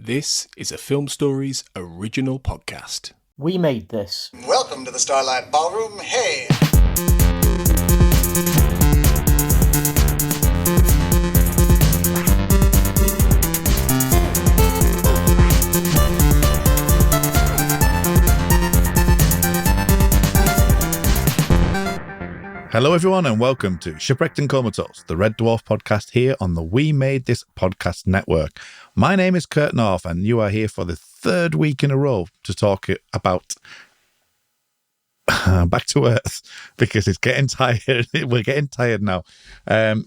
This is a Film Stories original podcast. We made this. Welcome to the Starlight Ballroom. Hey! Hello everyone and welcome to Shipwrecked and Comatose, the Red Dwarf podcast here on the We Made This podcast network. My name is Kurt North and you are here for the third week in a row to talk about Back to Earth, because it's getting tired. We're getting tired now.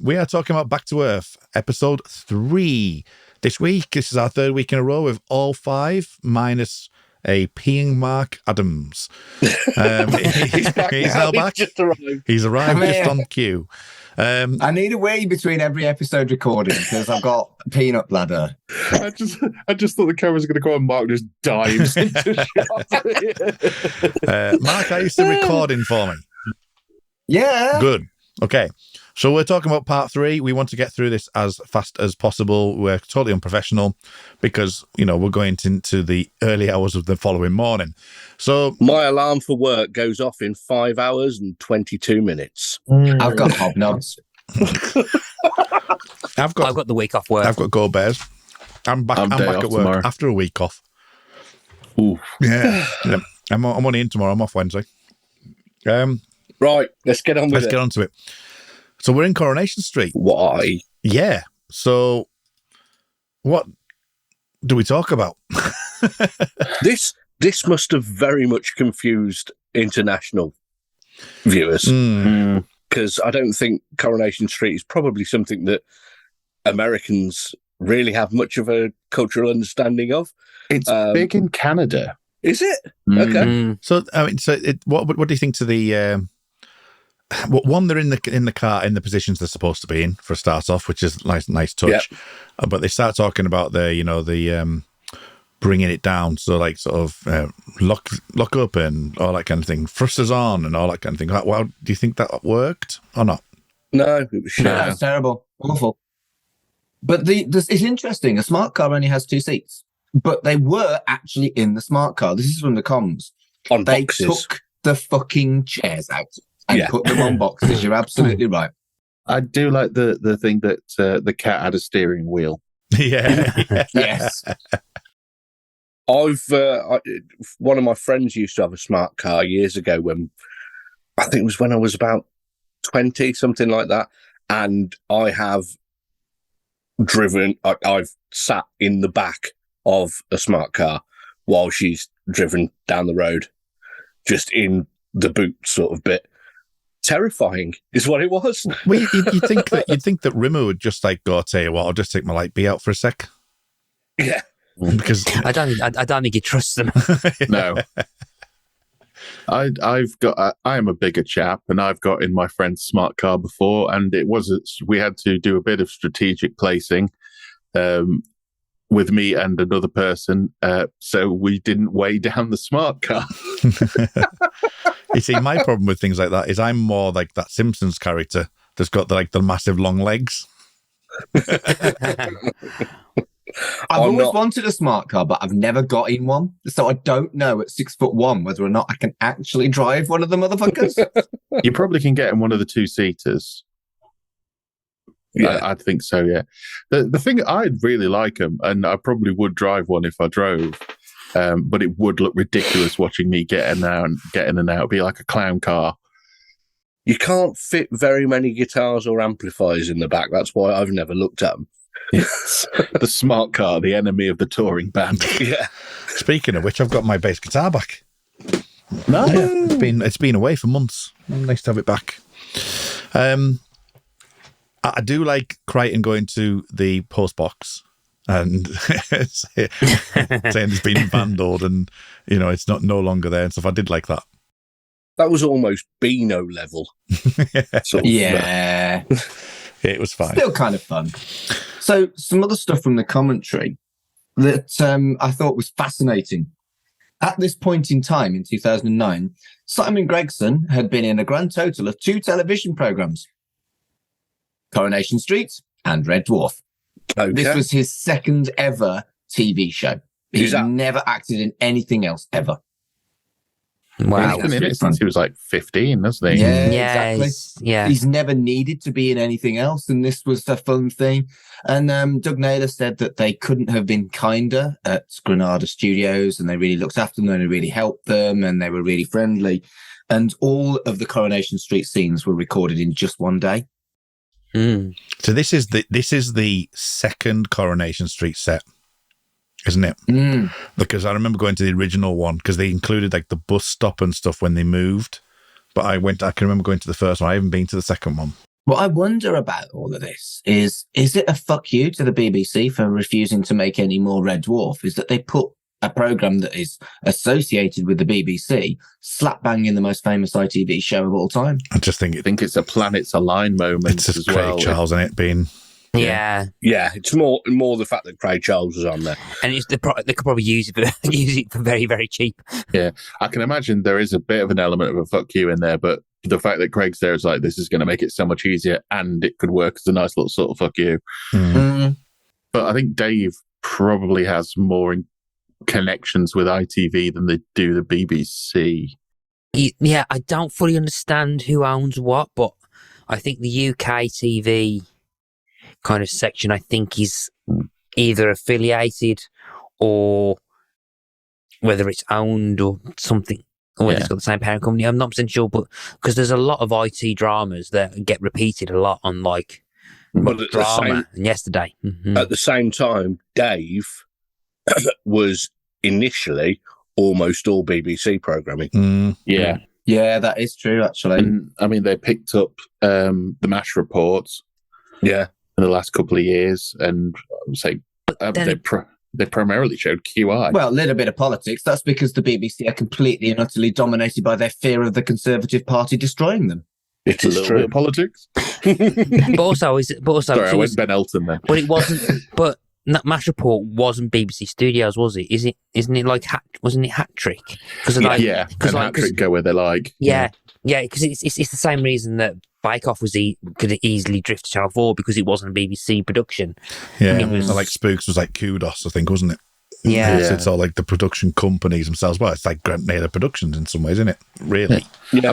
We are talking about Back to Earth, episode 3. This week, this is our third week in a row with all 5 minus a peeing Mark Adams. He's now back. He's arrived just on cue. I need a wee between every episode recording because I've got a peanut bladder. I just thought the camera was going to go and Mark just dives into shot. Mark, are you still recording for me? Yeah. Good. Okay. So we're talking about part 3. We want to get through this as fast as possible. We're totally unprofessional because, we're going into the early hours of the following morning. So my alarm for work goes off in 5 hours and 22 minutes. I've got hobnobs. I've got the week off work. I've got Go Bears. I'm back at work tomorrow. After a week off. Ooh. Yeah. I'm only in tomorrow. I'm off Wednesday. Right, let's get on with it. Let's get on to it. So we're in Coronation Street. Why? Yeah. So what do we talk about? This must have very much confused international viewers, because I don't think Coronation Street is probably something that Americans really have much of a cultural understanding of. It's big in Canada. Is it? Okay. So what do you think to the? One, they're in the car in the positions they're supposed to be in for a start off, which is nice touch. Yep. But they start talking about the bringing it down, so like sort of lock up and all that kind of thing, thrusters on and all that kind of thing. Well, do you think that worked or not? No, it was shit. No, it's terrible, awful. But it's interesting. A smart car only has 2 seats, but they were actually in the smart car. This is from the comms. They took the fucking chairs out and put them on boxes. You're absolutely right. I do like the thing that the cat had a steering wheel. Yeah. Yes. One of my friends used to have a smart car years ago when I was about 20, something like that. And I have I've sat in the back of a smart car while she's driven down the road, just in the boot sort of bit. Terrifying is what it was. Well, you'd think that Rimmer would just like go, tell you what, I'll just take my light B out for a sec. Yeah, because I don't think he trusts them. No, I am a bigger chap, and I've got in my friend's smart car before, and we had to do a bit of strategic placing with me and another person, so we didn't weigh down the smart car. You see, my problem with things like that is I'm more like that Simpsons character that's got the massive long legs. I've always wanted a smart car, but I've never got in one. So I don't know at 6'1" whether or not I can actually drive one of the motherfuckers. You probably can get in one of the 2-seaters. Yeah, I think so. Yeah, the thing, I'd really like them, and I probably would drive one if I drove. But it would look ridiculous watching me getting in and out. It'd be like a clown car. You can't fit very many guitars or amplifiers in the back. That's why I've never looked at them. The smart car, the enemy of the touring band. Yeah. Speaking of which, I've got my bass guitar back. No, it's been away for months. Nice to have it back. I do like Crichton going to the post box and saying it's been vandaled and it's no longer there and stuff. I did like that. That was almost Beano level. Yeah. It was fine. Still kind of fun. So some other stuff from the commentary that I thought was fascinating. At this point in time, in 2009, Simon Gregson had been in a grand total of 2 television programs, Coronation Street and Red Dwarf. Okay. This was his second ever TV show. He's never acted in anything else ever. Wow. He's been in it since he was like 15, hasn't he? Yeah, exactly. He's never needed to be in anything else, and this was the fun thing. And Doug Naylor said that they couldn't have been kinder at Granada Studios, and they really looked after them, and they really helped them, and they were really friendly. And all of the Coronation Street scenes were recorded in just one day. So this is the second Coronation Street set, isn't it? Because I remember going to the original one because they included like the bus stop and stuff when they moved. But I can remember going to the first one. I haven't been to the second one. What I wonder about all of this is it a fuck you to the BBC for refusing to make any more Red Dwarf? Is that they put a programme that is associated with the BBC slap bang in the most famous ITV show of all time? I just think it's a planets align moment. It's just as Craig well. Charles in it being. Yeah. It's more the fact that Craig Charles was on there, and they could probably use it for very, very cheap. Yeah, I can imagine there is a bit of an element of a fuck you in there, but the fact that Craig's there is like, this is going to make it so much easier, and it could work as a nice little sort of fuck you. But I think Dave probably has more connections with ITV than they do the BBC. Yeah, I don't fully understand who owns what, but I think the UK TV kind of section, I think, is either affiliated or whether it's owned or something, or whether it's got the same parent company. I'm not % sure, but because there's a lot of IT dramas that get repeated a lot on like Drama and Yesterday. At the same time, Dave was initially almost all BBC programming. Yeah, that is true, actually. And I mean, they picked up the MASH reports. In the last couple of years, and say they primarily showed QI. Well, a little bit of politics. That's because the BBC are completely and utterly dominated by their fear of the Conservative Party destroying them. It is true. Bit of politics. but also, sorry, I went Ben Elton then. But it wasn't. But MASH report wasn't BBC Studios, was it? Isn't it like wasn't it Hat Trick? Because Hat Trick go where they like. Yeah, because it's the same reason that Bake Off could easily drift to Channel 4 because it wasn't a BBC production. Yeah, like Spooks was like Kudos, I think, wasn't it? Yeah. It's all like the production companies themselves. Well, it's like Grant Naylor Productions in some ways, isn't it? Really? It's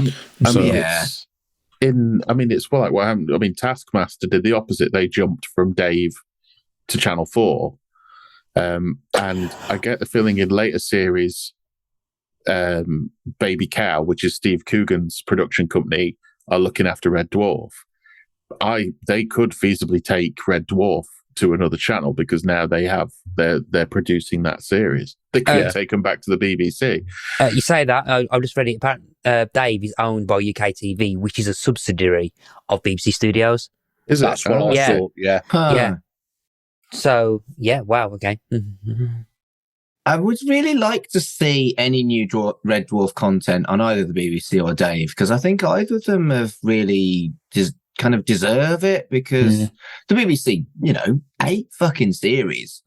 like what happened. I mean, Taskmaster did the opposite. They jumped from Dave to Channel 4. And I get the feeling in later series, Baby Cow, which is Steve Coogan's production company, are looking after Red Dwarf. They could feasibly take Red Dwarf to another channel because now they're producing that series. They could take them back to the BBC. You say that, I just read it. Dave is owned by UK TV, which is a subsidiary of BBC Studios. Is it? That's what I thought. Yeah. Yeah. So wow. Okay. I would really like to see any new Red Dwarf content on either the BBC or Dave, because I think either of them have really kind of deserve it, because the BBC, 8 fucking series,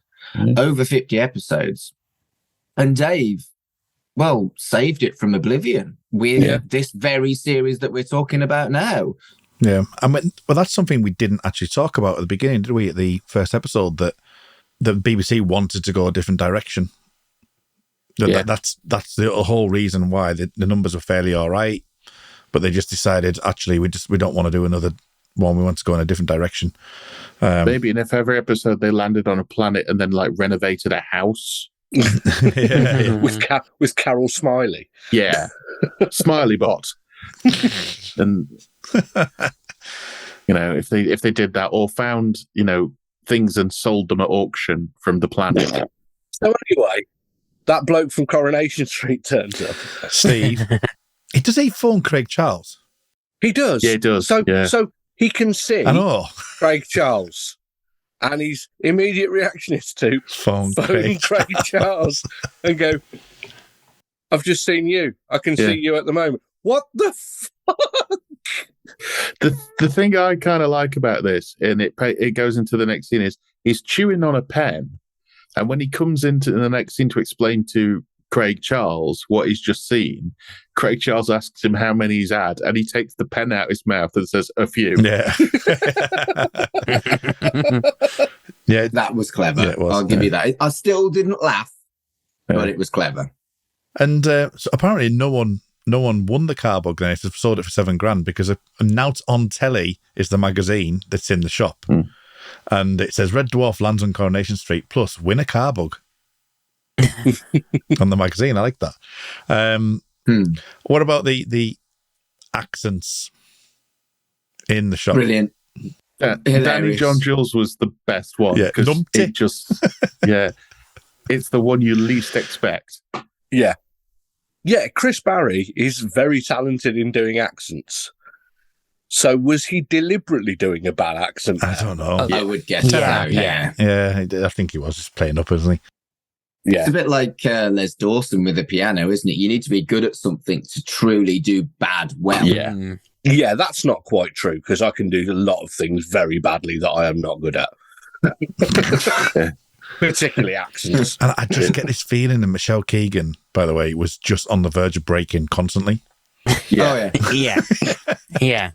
over 50 episodes. And Dave, saved it from oblivion with this very series that we're talking about now. Yeah. That's something we didn't actually talk about at the beginning, did we, at the first episode, that the BBC wanted to go a different direction. That's the whole reason why the numbers were fairly all right, but they just decided, actually, we don't want to do another one. We want to go in a different direction. Maybe, and if every episode they landed on a planet and then like renovated a house with Carol Smiley. Yeah, Smiley Bot. And if they did that, or found things and sold them at auction from the planet. So anyway, that bloke from Coronation Street turns up. Steve. Does he phone Craig Charles? He does. Yeah, he does. So he can see Craig Charles, and his immediate reaction is to phone Craig Charles and go, "I've just seen you. I can see you at the moment." What the fuck? The thing I kind of like about this, and it goes into the next scene, is he's chewing on a pen. And when he comes into the next scene to explain to Craig Charles what he's just seen. Craig Charles asks him how many he's had, and he takes the pen out of his mouth and says, "A few." Yeah. Yeah. That was clever. Yeah, it was, I'll give you that. I still didn't laugh, but it was clever. And so apparently no one won the car bug then. It's sold it for $7,000 because now it's on telly is the magazine that's in the shop. And it says Red Dwarf lands on Coronation Street plus win a car bug on the magazine. I like that. What about the accents in the shop? Brilliant. Danny John Jules was the best one. Yeah, it just, it's the one you least expect. Yeah. Yeah, Chris Barry is very talented in doing accents. So was he deliberately doing a bad accent? I don't know. I would guess so, yeah. Yeah, I think he was just playing up, isn't he? Yeah. It's a bit like Les Dawson with the piano, isn't it? You need to be good at something to truly do bad well. Yeah. Yeah, that's not quite true, because I can do a lot of things very badly that I am not good at. Particularly accents. And I just get this feeling that Michelle Keegan, by the way, was just on the verge of breaking constantly. Yeah. Yeah.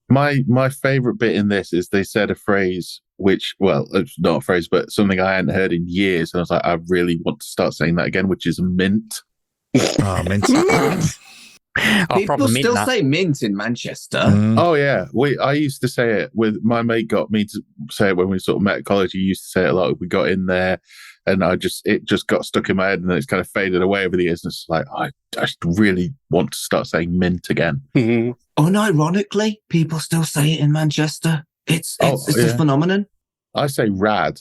My favourite bit in this is they said a phrase which, well, it's not a phrase, but something I hadn't heard in years. And I was like, I really want to start saying that again, which is mint. Oh, mint. People still say mint in Manchester. Oh, yeah. I used to say it with my mate, got me to say it when we sort of met at college. He used to say it a lot. We got in there and it just got stuck in my head and then it's kind of faded away over the years. And it's like, I just really want to start saying mint again. Unironically, people still say it in Manchester. It's a phenomenon. I say rad,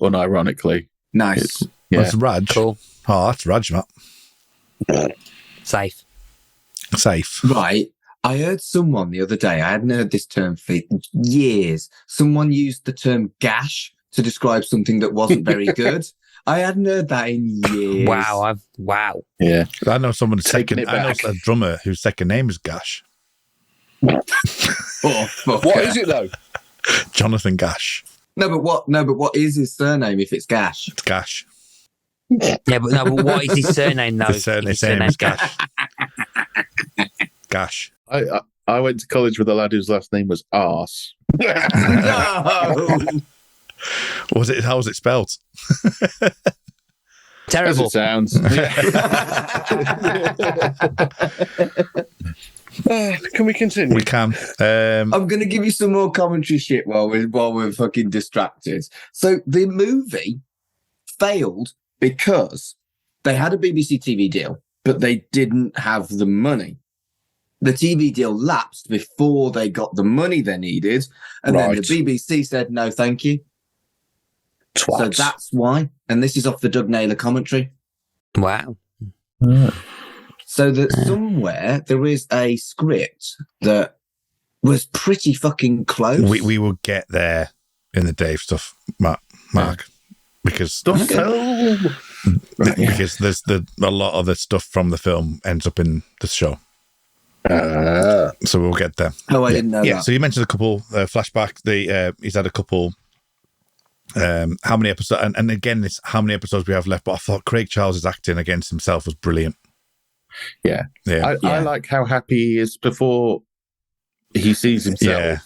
unironically. Nice. That's Raj. Cool. Oh, that's Raj, Matt. Safe. Right. I heard someone the other day, I hadn't heard this term for years. Someone used the term gash to describe something that wasn't very good. I hadn't heard that in years. Wow. Yeah. I know someone Taking it I know back. a drummer whose second name is Gash. What is it, though? Jonathan Gash. No, but what is his surname if it's Gash? It's Gash. Yeah, but what is his surname now? His surname is Gash. Gash. I went to college with a lad whose last name was Arse. No! How was it spelled? Terrible. As it sounds. Can we continue? We can. I'm going to give you some more commentary shit while we're fucking distracted. So the movie failed because they had a BBC TV deal, but they didn't have the money. The TV deal lapsed before they got the money they needed, and then the BBC said, no, thank you. Twats. So that's why. And this is off the Doug Naylor commentary. Wow. So that somewhere there is a script that was pretty fucking close. We will get there in the Dave stuff, Mark, because there's a lot of the stuff from the film ends up in the show. So we'll get there. Oh, I didn't know that. So you mentioned a couple flashback. He's had a couple. How many episodes? And again, it's how many episodes we have left. But I thought Craig Charles's acting against himself was brilliant. Yeah. I like how happy he is before he sees himself. Yeah.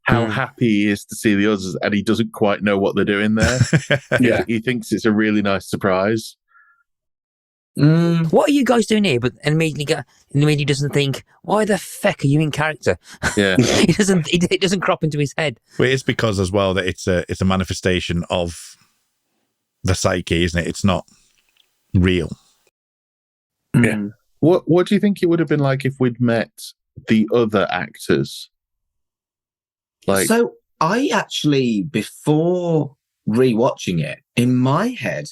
How happy he is to see the others, and he doesn't quite know what they're doing there. He thinks it's a really nice surprise. What are you guys doing here? But immediately doesn't think, why the feck are you in character? Yeah. It doesn't crop into his head. Well, it's because as well that it's a manifestation of the psyche, isn't it? It's not real. Yeah. What do you think it would have been like if we'd met the other actors? So I actually, before rewatching it, in my head,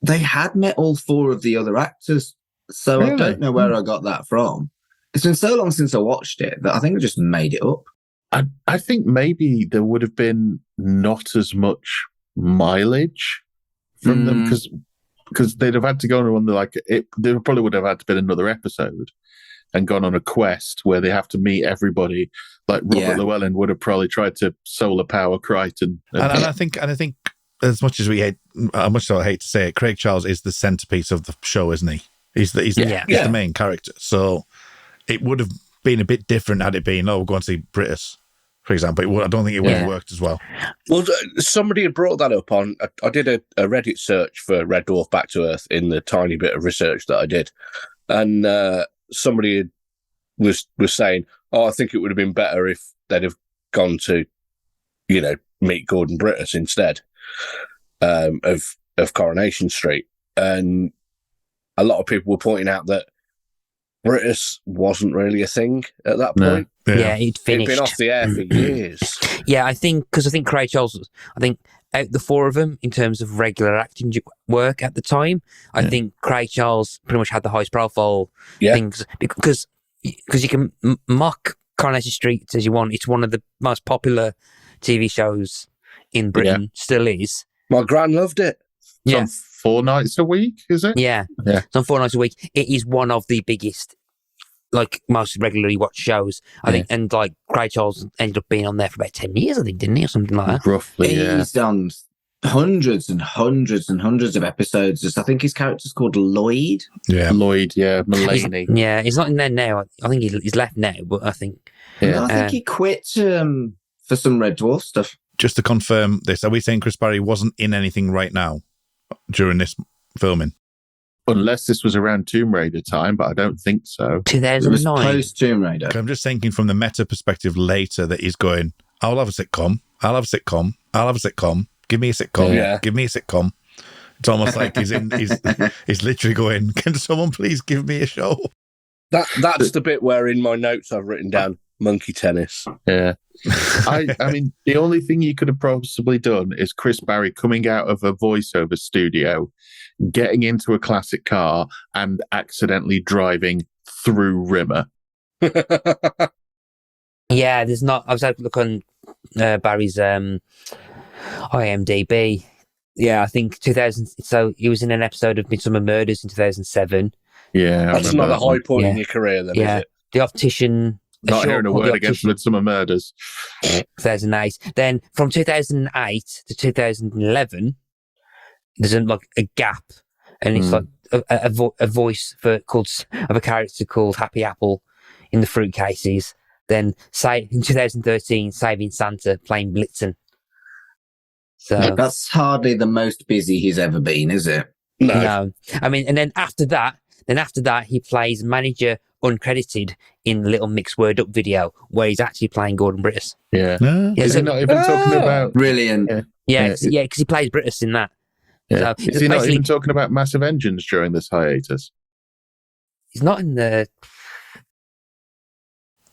they had met all four of the other actors. So really? I don't know where I got that from. It's been so long since I watched it that I think I just made it up. I think maybe there would have been not as much mileage from them because they'd have had to go on there probably would have had to been another episode and gone on a quest where they have to meet everybody. Like Robert Llewellyn would have probably tried to solar power Crichton. And I think as much as I hate to say it, Craig Charles is the centerpiece of the show, isn't he? He's the main character. So it would have been a bit different had it been, we'll go and see Britus, for example. I don't think it would have worked as well. Well, somebody had brought that up on. I did a Reddit search for Red Dwarf Back to Earth in the tiny bit of research that I did, and somebody was saying, I think it would have been better if they'd have gone to, meet Gordon Britus instead of Coronation Street, and a lot of people were pointing out that Britus wasn't really a thing at that point. No. Yeah, he'd finished. He'd been off the air for years. Yeah, I think Craig Charles, out the four of them, in terms of regular acting work at the time, I think Craig Charles pretty much had the highest profile things, because you can mock Coronation Street as you want. It's one of the most popular TV shows in Britain, still is. My gran loved it. It's on 4 nights a week, is it? Yeah. It's on 4 nights a week. It is one of the biggest, most regularly watched shows, I think. And Craig Charles ended up being on there for about 10 years, I think, didn't he, or something like that? Roughly, He's done hundreds and hundreds and hundreds of episodes. I think his character's called Lloyd. Yeah, Lloyd. Yeah, Mulaney. He's not in there now. I think he's left now, but I think. Yeah, I think he quit for some Red Dwarf stuff. Just to confirm this, are we saying Chris Barry wasn't in anything right now during this filming? Unless this was around Tomb Raider time, but I don't think so. 2009. Post Tomb Raider. I'm just thinking from the meta perspective later that he's going, I'll have a sitcom. I'll have a sitcom. I'll have a sitcom. Give me a sitcom. Yeah. Give me a sitcom. It's almost like he's literally going, can someone please give me a show? That's the bit where in my notes I've written down monkey tennis. Yeah. I mean, the only thing you could have possibly done is Chris Barry coming out of a voiceover studio, getting into a classic car and accidentally driving through Rimmer. Yeah, there's not. I was having a look on Barry's IMDb. Yeah, I think 2000. So he was in an episode of Midsummer Murders in 2007. Yeah, that's not a high point in your career, then, is it? The Optician. Not hearing a word against Midsummer Murders. 2008. Then from 2008 to 2011, there's a gap, and it's a voice of a character called Happy Apple in the Fruit Cases. Then in 2013, Saving Santa, playing Blitzen. So that's hardly the most busy he's ever been, is it? No. I mean, and then after that, he plays manager uncredited in the Little Mix Word Up video where he's actually playing Gordon Britus. Yeah. Is he not even talking about... Brilliant. Yeah, because he plays Britus in that. Yeah. So is he not even talking about Massive Engines during this hiatus? He's not in the...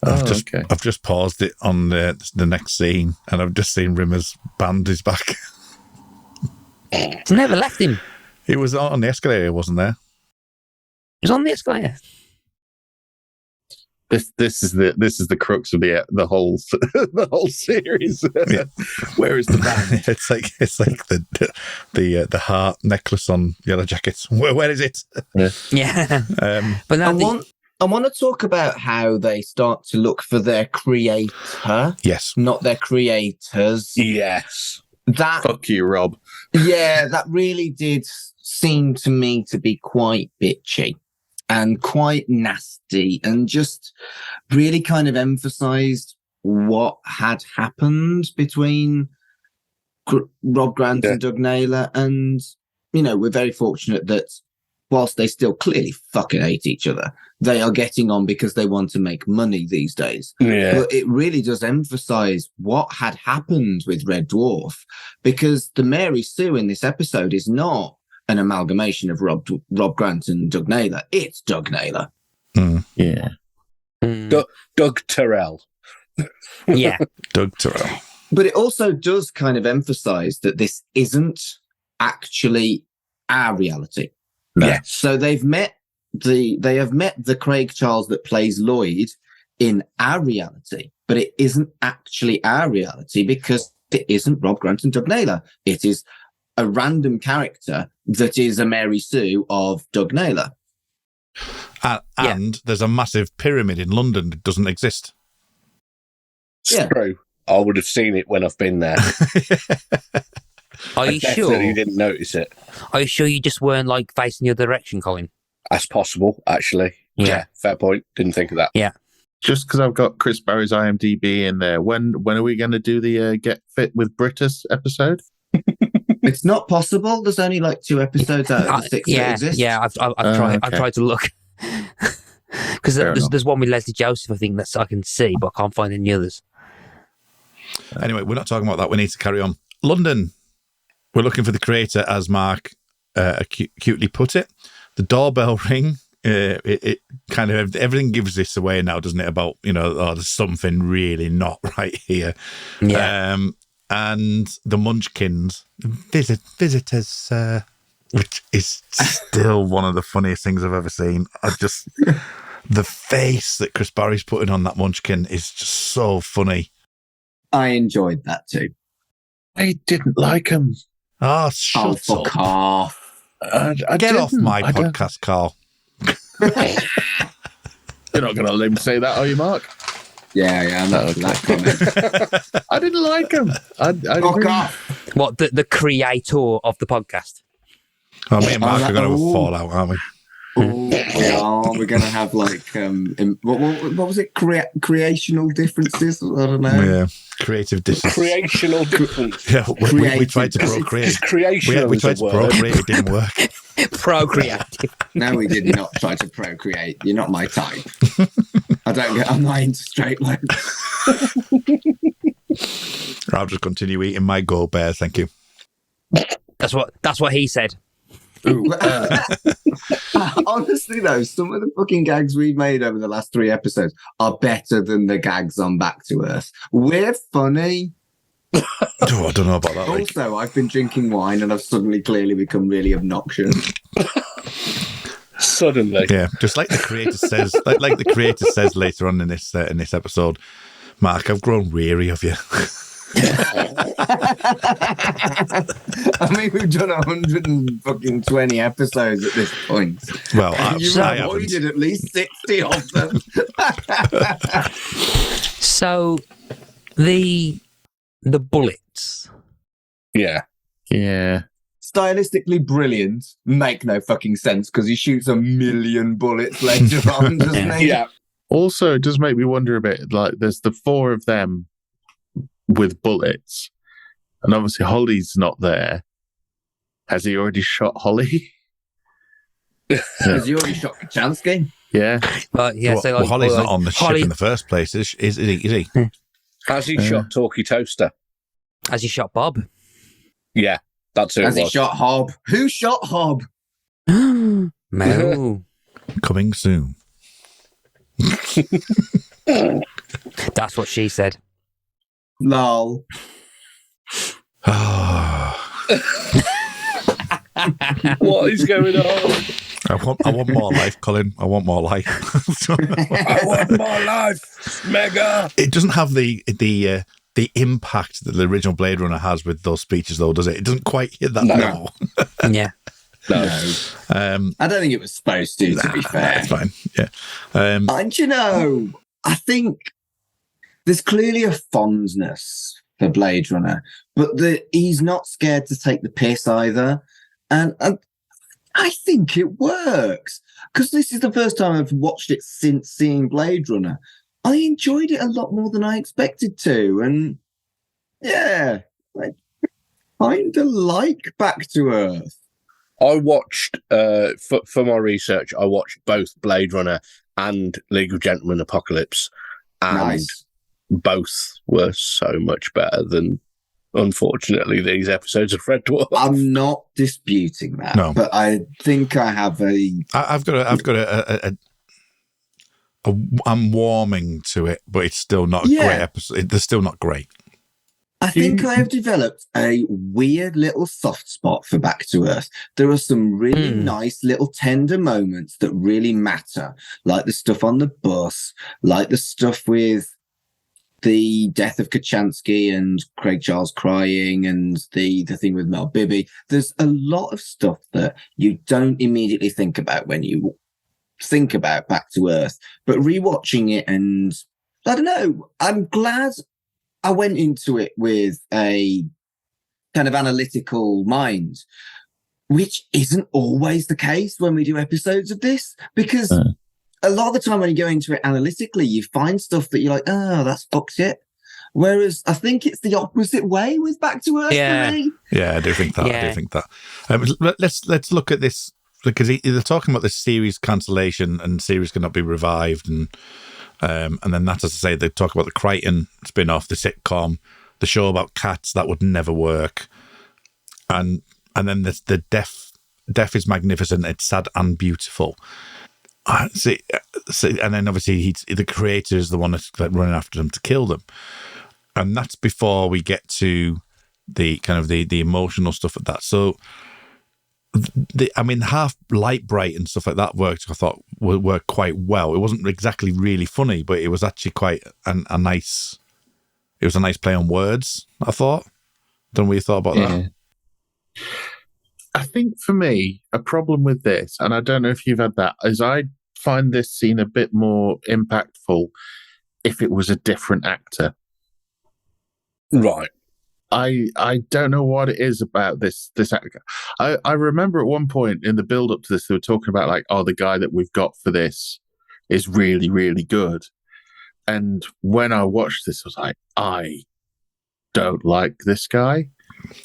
I've just paused it on the next scene, and I've just seen Rimmer's band is back. It's never left him. He was on the escalator, wasn't there? He was on the escalator. This is the crux of the whole series. Yeah. Where is the band? It's like the heart necklace on Yellow Jackets. Where is it? Yeah. But now I want to talk about how they start to look for their creator. Yes. Not their creators. Yes. Fuck you, Rob. Yeah, that really did seem to me to be quite bitchy and quite nasty, and just really kind of emphasized what had happened between Rob Grant and Doug Naylor. And, we're very fortunate that whilst they still clearly fucking hate each other, they are getting on because they want to make money these days. Yeah. But it really does emphasize what had happened with Red Dwarf, because the Mary Sue in this episode is not an amalgamation of Rob Grant and Doug Naylor. It's Doug Naylor. Yeah. Doug Terrell. Yeah. Doug Terrell. But it also does kind of emphasize that this isn't actually our reality. No. Yes. So they have met the Craig Charles that plays Lloyd in our reality, but it isn't actually our reality because it isn't Rob Grant and Doug Naylor. It is a random character that is a Mary Sue of Doug Naylor. And there's a massive pyramid in London that doesn't exist. It's true. I would have seen it when I've been there. Are you sure? Definitely didn't notice it. Are you sure you just weren't like facing the other direction, Colin? That's possible, actually. Yeah, fair point. Didn't think of that. Yeah. Just because I've got Chris Barry's IMDb in there, when are we going to do the Get Fit with Britus episode? It's not possible. There's only like 2 episodes out of the 6 that exist. Yeah, I've tried. I've tried to look because there's one with Leslie Joseph. I think that's I can see, but I can't find any others. Anyway, we're not talking about that. We need to carry on. London. We're looking for the creator, as Mark cutely put it. The doorbell ring. It kind of everything gives this away now, doesn't it? About there's something really not right here. Yeah. And the Munchkins visitors, which is still one of the funniest things I've ever seen. The face that Chris Barry's putting on that Munchkin is just so funny. I enjoyed that too. I didn't like him. Oh, shut up! Fuck off! Get off my podcast, Carl. You're not going to let him say that, are you, Mark? Yeah, I'm not that comment. I didn't like him. Fuck off! What the creator of the podcast? Oh, me and Mark are going to fall out, aren't we? We are. We're going to have like what was it? Creational differences? I don't know. Yeah, creative differences. Creational difference. Yeah, we tried to procreate. We tried to procreate. It didn't work. Procreative. No, we did not try to procreate. You're not my type. I'm not into straight blokes. I'll just continue eating my Go Bear, thank you. That's what he said. Honestly, though, some of the fucking gags we've made over the last 3 episodes are better than the gags on Back to Earth. We're funny. I don't know about that. Also, I've been drinking wine and I've suddenly clearly become really obnoxious. Suddenly, yeah, just like the creator says, like the creator says later on in this episode, Mark, I've grown weary of you. I mean, we've done 120 episodes at this point. Well, you've avoided at least 60 of them. So, the bullets. Yeah. Stylistically brilliant, make no fucking sense because he shoots 1 million bullets later on, doesn't he? Yeah. Also, it does make me wonder a bit. Like, there's the 4 of them with bullets, and obviously Holly's not there. Has he already shot Holly? Has he already shot Kachansky? Yeah. Well, Holly's not on the ship in the first place, is he? Has he shot Talkie Toaster? Has he shot Bob? Yeah, that's who. Has he shot Hob? Who shot Hob? Mel. Coming soon. That's what she said. Lol. What is going on? I want more life, Colin. I want more life. I want more life, Mega. It doesn't have the impact that the original Blade Runner has with those speeches, though, does it? It doesn't quite hit that level. Yeah. No. I don't think it was supposed to be fair. It's fine. Yeah. And I think there's clearly a fondness for Blade Runner, but he's not scared to take the piss either. And I think it works because this is the first time I've watched it since seeing Blade Runner. I enjoyed it a lot more than I expected to. And yeah, I kind of like Back to Earth. I watched, for my research, I watched both Blade Runner and League of Gentlemen Apocalypse. And both were so much better than, unfortunately, these episodes of Red Dwarf. I'm not disputing that, but I think I have I'm warming to it, but it's still not a great episode. They're still not great. I think I have developed a weird little soft spot for Back to Earth. There are some really nice little tender moments that really matter, like the stuff on the bus, like the stuff with the death of Kachansky and Craig Charles crying and the thing with Mel Bibby. There's a lot of stuff that you don't immediately think about when you think about Back to Earth, but rewatching it, and I don't know, I'm glad I went into it with a kind of analytical mind, which isn't always the case when we do episodes of this, because a lot of the time when you go into it analytically, you find stuff that you're like, oh, that's fucked it. Whereas I think it's the opposite way with Back to Earth for me. Yeah, I do think that. Yeah. I do think that. Let's look at this, because they're talking about this series cancellation and series cannot be revived, and then that, as I say, they talk about the Crichton spin-off, the sitcom, the show about cats that would never work, and then the death is magnificent. It's sad and beautiful. See, and then obviously the creator is the one that's running after them to kill them. And that's before we get to the kind of the emotional stuff of that. So, Half Light Bright and stuff like that worked. I thought worked quite well. It wasn't exactly really funny, but it was actually quite a nice. It was a nice play on words, I thought. Don't we thought about that? I think for me, a problem with this, and I don't know if you've had that, is I find this scene a bit more impactful if it was a different actor. Right. I don't know what it is about this actor. I remember at one point in the build up to this, they were talking about like, oh, the guy that we've got for this is really, really good. And when I watched this, I was like, I don't like this guy.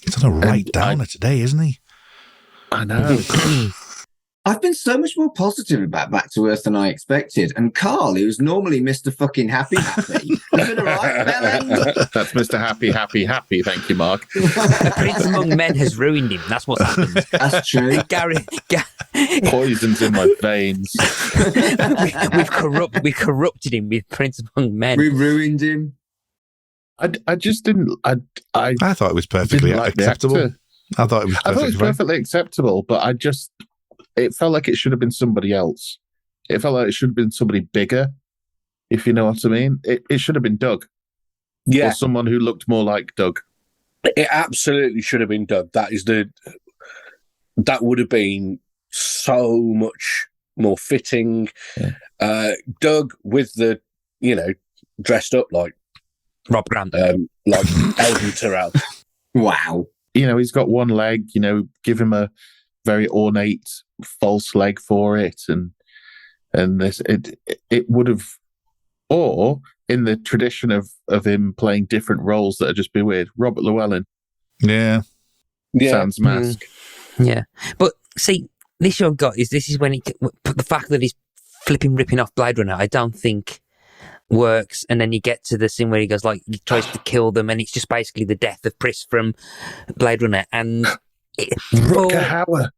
He's on a right downer today, isn't he? I know. I've been so much more positive about Back to Earth than I expected. And Carl, who's normally Mr. fucking happy, has been all right, Melon. That's Mr. Happy. Thank you, Mark. The Prince Among Men has ruined him. That's what's happened. That's true. Poison's in my veins. We've corrupted him with Prince Among Men. We ruined him. I just didn't. I thought it was perfectly acceptable. I thought it was perfectly acceptable, but it felt like it should have been somebody else. It felt like it should have been somebody bigger, if you know what I mean. It should have been Doug. Yeah. Or someone who looked more like Doug. It absolutely should have been Doug. That would have been so much more fitting. Yeah. Doug with the, dressed up like Rob Grant. Like Elton Terrell. Wow. He's got one leg, give him a very ornate false leg for it, and this it would have, or in the tradition of him playing different roles that'd just be weird. Robert Llewellyn, Sans mask, But see, the issue I've got is this is when the fact that he's ripping off Blade Runner, I don't think works. And then you get to the scene where he goes he tries to kill them, and it's just basically the death of Pris from Blade Runner. And Rutger Hauer.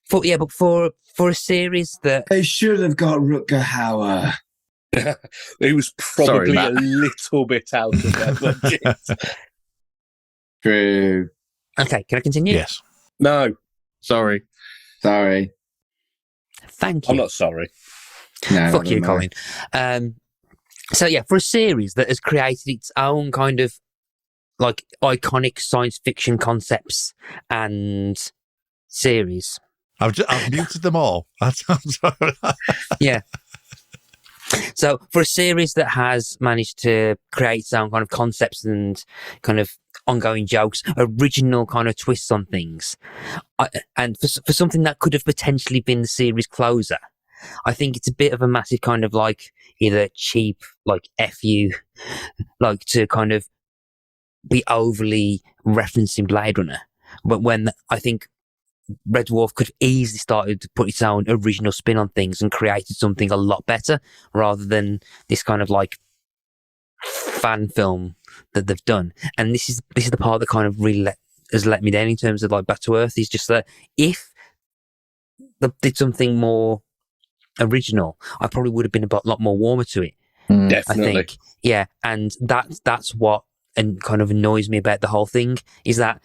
But for a series that they should have got Rutger Hauer. He was probably a little bit out of their budget. True. Okay, can I continue? Yes. No. Sorry. Thank you. I'm not sorry. No, fuck you, Colin. So yeah, for a series that has created its own kind of iconic science fiction concepts and series. I've muted them all. I'm sorry. Yeah. So for a series that has managed to create its own kind of concepts and kind of ongoing jokes, original kind of twists on things, and for something that could have potentially been the series closer, I think it's a bit of a massive kind of either cheap, F you, to kind of be overly referencing Blade Runner. But when I think Red Dwarf could have easily started to put its own original spin on things and created something a lot better, rather than this kind of fan film that they've done. And this is the part that kind of really has let me down in terms of Back to Earth, is just that if they did something more original, I probably would have been a lot more warmer to it. Definitely. I think. Yeah. And that's what and kind of annoys me about the whole thing, is that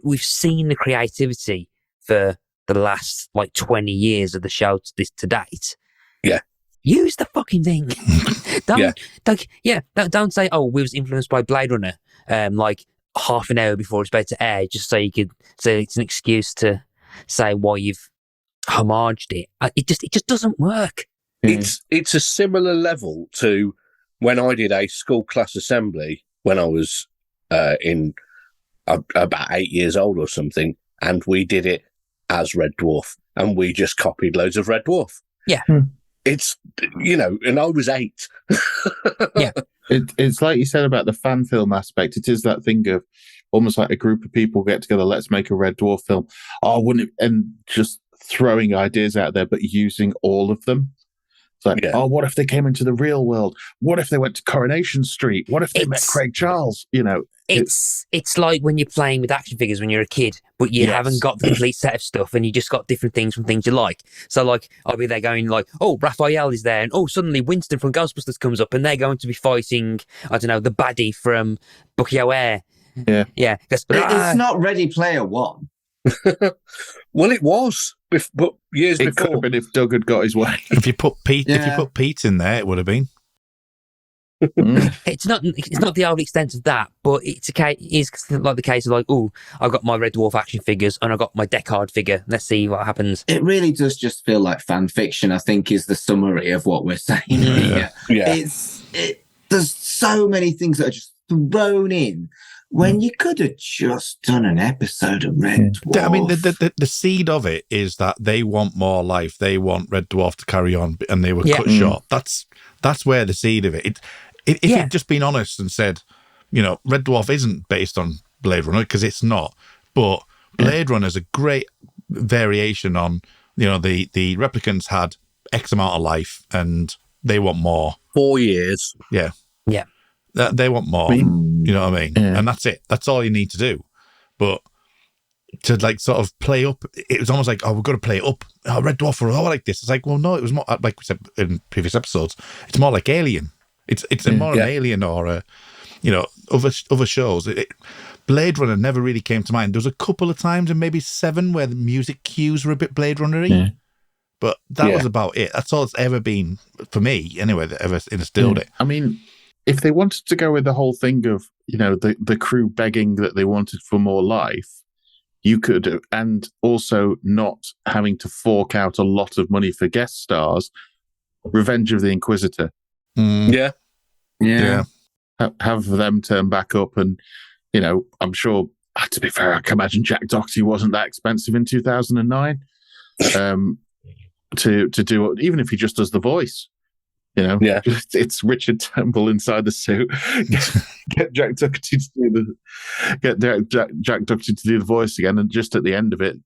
we've seen the creativity for the last 20 years of the show to date. Yeah. Use the fucking thing. Don't say, oh, we was influenced by Blade Runner, half an hour before it's about to air, just so you could say it's an excuse to say why you've homaged it. It just doesn't work. It's a similar level to when I did a school class assembly when I was in about 8 years old or something, and we did it as Red Dwarf, and we just copied loads of Red Dwarf. Yeah. It's, and I was 8. Yeah. It's like you said about the fan film aspect. It is that thing of almost like a group of people get together, let's make a Red Dwarf film. Oh, wouldn't it? And just throwing ideas out there, but using all of them. It's like, oh, what if they came into the real world? What if they went to Coronation Street? What if they met Craig Charles? It's like when you're playing with action figures when you're a kid, but you haven't got the complete set of stuff, and you just got different things from things you like. So, like, I'll be there going like, "Oh, Raphael is there," and suddenly Winston from Ghostbusters comes up, and they're going to be fighting, I don't know, the baddie from Bucky O'Hare. Yeah. It's not Ready Player One. Well, it was, but years it before. Could have been if Doug had got his way. If you put Pete in there, it would have been. It's not the old extent of that, but it's like the case of like, I've got my Red Dwarf action figures and I've got my Deckard figure. Let's see what happens. It really does just feel like fan fiction, I think, is the summary of what we're saying here. Yeah. There's so many things that are just thrown in when you could have just done an episode of Red Dwarf. I mean, the seed of it is that they want more life. They want Red Dwarf to carry on, and they were cut short. That's where the seed of it. If you'd just been honest and said, Red Dwarf isn't based on Blade Runner, because it's not, but Blade Runner is a great variation on, the replicants had X amount of life and they want more. 4 years. Yeah. Yeah. They want more. You know what I mean? Yeah. And that's it. That's all you need to do. But to sort of play up, it was almost like, we've got to play it up. Red Dwarf were all like this. It's like, well, no, it was more like we said in previous episodes. It's more like Alien. It's more an Alien or other shows. Blade Runner never really came to mind. There was a couple of times, and maybe 7, where the music cues were a bit Blade Runner-y. But that was about it. That's all it's ever been for me, anyway, that ever instilled it. I mean, if they wanted to go with the whole thing of the crew begging that they wanted for more life, you could, and also not having to fork out a lot of money for guest stars. Revenge of the Inquisitor. Yeah. Have them turn back up, and I'm sure. To be fair, I can imagine Jack Doherty wasn't that expensive in 2009 to do, even if he just does the voice. It's Richard Temple inside the suit. Get Jack Doherty to do the voice again, and just at the end of it,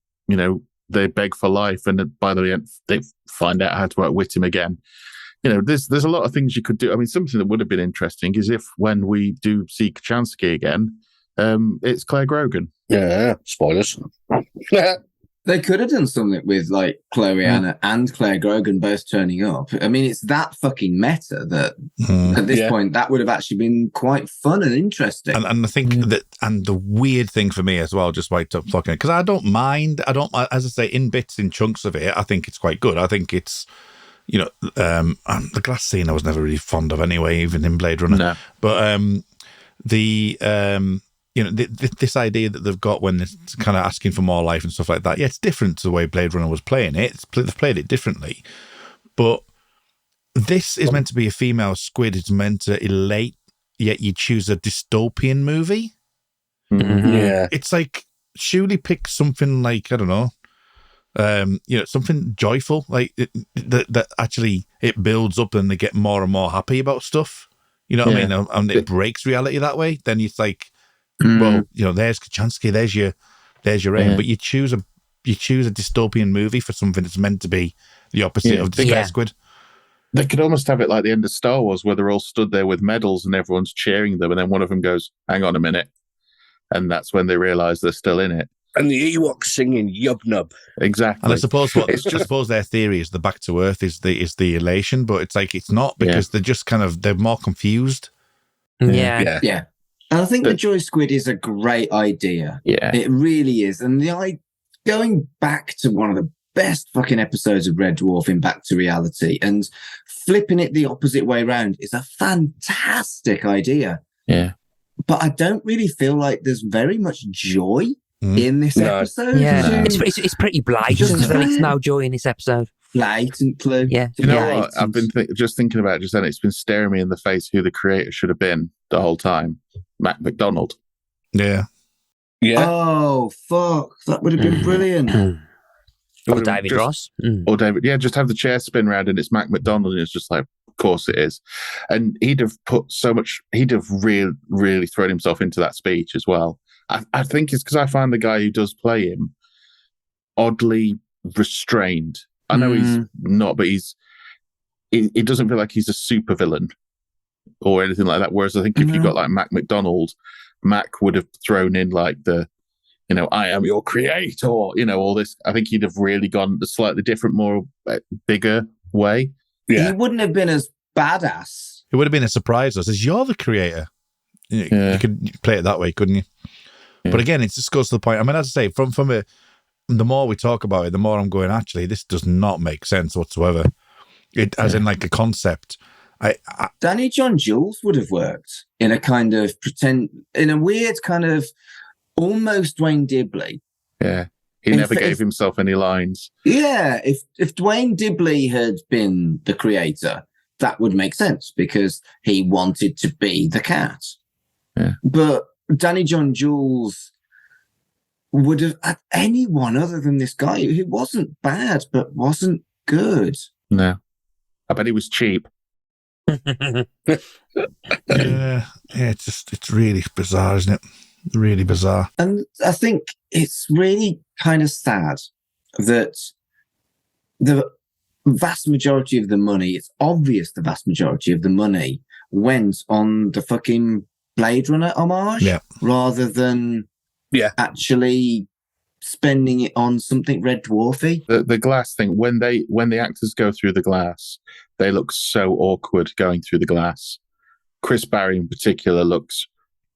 they beg for life, and by the end they find out how to outwit him again. There's a lot of things you could do. I mean, something that would have been interesting is if when we do see Kachansky again, it's Claire Grogan. Yeah, spoilers. They could have done something with like Chloe Anna and Claire Grogan both turning up. I mean, it's that fucking meta that at this point that would have actually been quite fun and interesting. And I think that, and the weird thing for me as well, just while I'm talking, because I don't mind. As I say, in bits, in chunks of it, I think it's quite good. I think it's. The glass scene I was never really fond of anyway, even in Blade Runner. No. But this idea that they've got when they're kind of asking for more life and stuff like that, it's different to the way Blade Runner was playing it. They've played it differently. But this is meant to be a female squid. It's meant to elate, yet you choose a dystopian movie. Mm-hmm. Yeah. It's like, surely pick something like, I don't know, something joyful, like that actually it builds up and they get more and more happy about stuff. You know what I mean? And it breaks reality that way. Then it's like, well, there's Kachansky, there's your aim, but you choose a dystopian movie for something that's meant to be the opposite of the squid. They could almost have it like the end of Star Wars, where they're all stood there with medals and everyone's cheering them, and then one of them goes, "Hang on a minute," and that's when they realise they're still in it. And the Ewoks singing Yub Nub. Exactly. And I suppose their theory is the back to earth is the elation, but it's like it's not, because they're just they're more confused. Yeah. And I think the Joy Squid is a great idea. Yeah. It really is. And going back to one of the best fucking episodes of Red Dwarf in Back to Reality and flipping it the opposite way around is a fantastic idea. Yeah. But I don't really feel like there's very much joy in this episode. Yeah, it's pretty blatant. There's no joy in this episode. Blatantly. Yeah. You know what? I've been just thinking about it just then. It's been staring me in the face who the creator should have been the whole time. Mac McDonald. Yeah. Yeah. Oh, fuck. That would have been brilliant. Or David Ross. Or David, yeah, just have the chair spin around and it's Mac McDonald and it's just like, of course it is. And he'd have really thrown himself into that speech as well. I think it's because I find the guy who does play him oddly restrained. I know he's not, but it doesn't feel like he's a super villain or anything like that. Whereas I think if you got like Mac McDonald, Mac would have thrown in like I am your creator, all this. I think he'd have really gone a slightly different, more bigger way. Yeah. He wouldn't have been as badass. It would have been a surprise. It says, you're the creator. You could play it that way, couldn't you? Yeah. But again, it just goes to the point. I mean, as I say, from the more we talk about it, the more I'm going, actually, this does not make sense whatsoever. As in like a concept. Danny John Jules would have worked in a kind of in a weird kind of almost Dwayne Dibley. Yeah. He never gave himself any lines. Yeah. If Dwayne Dibley had been the creator, that would make sense because he wanted to be the cat. Yeah. But Danny John Jules would have had anyone other than this guy who wasn't bad but wasn't good. No. I bet he was cheap. It's really bizarre, isn't it? Really bizarre. And I think it's really kind of sad that the vast majority of the money, it's obvious the vast majority of the money went on the fucking Blade Runner homage rather than actually spending it on something Red Dwarfy. The glass thing, when the actors go through the glass, they look so awkward going through the glass. Chris Barry in particular looks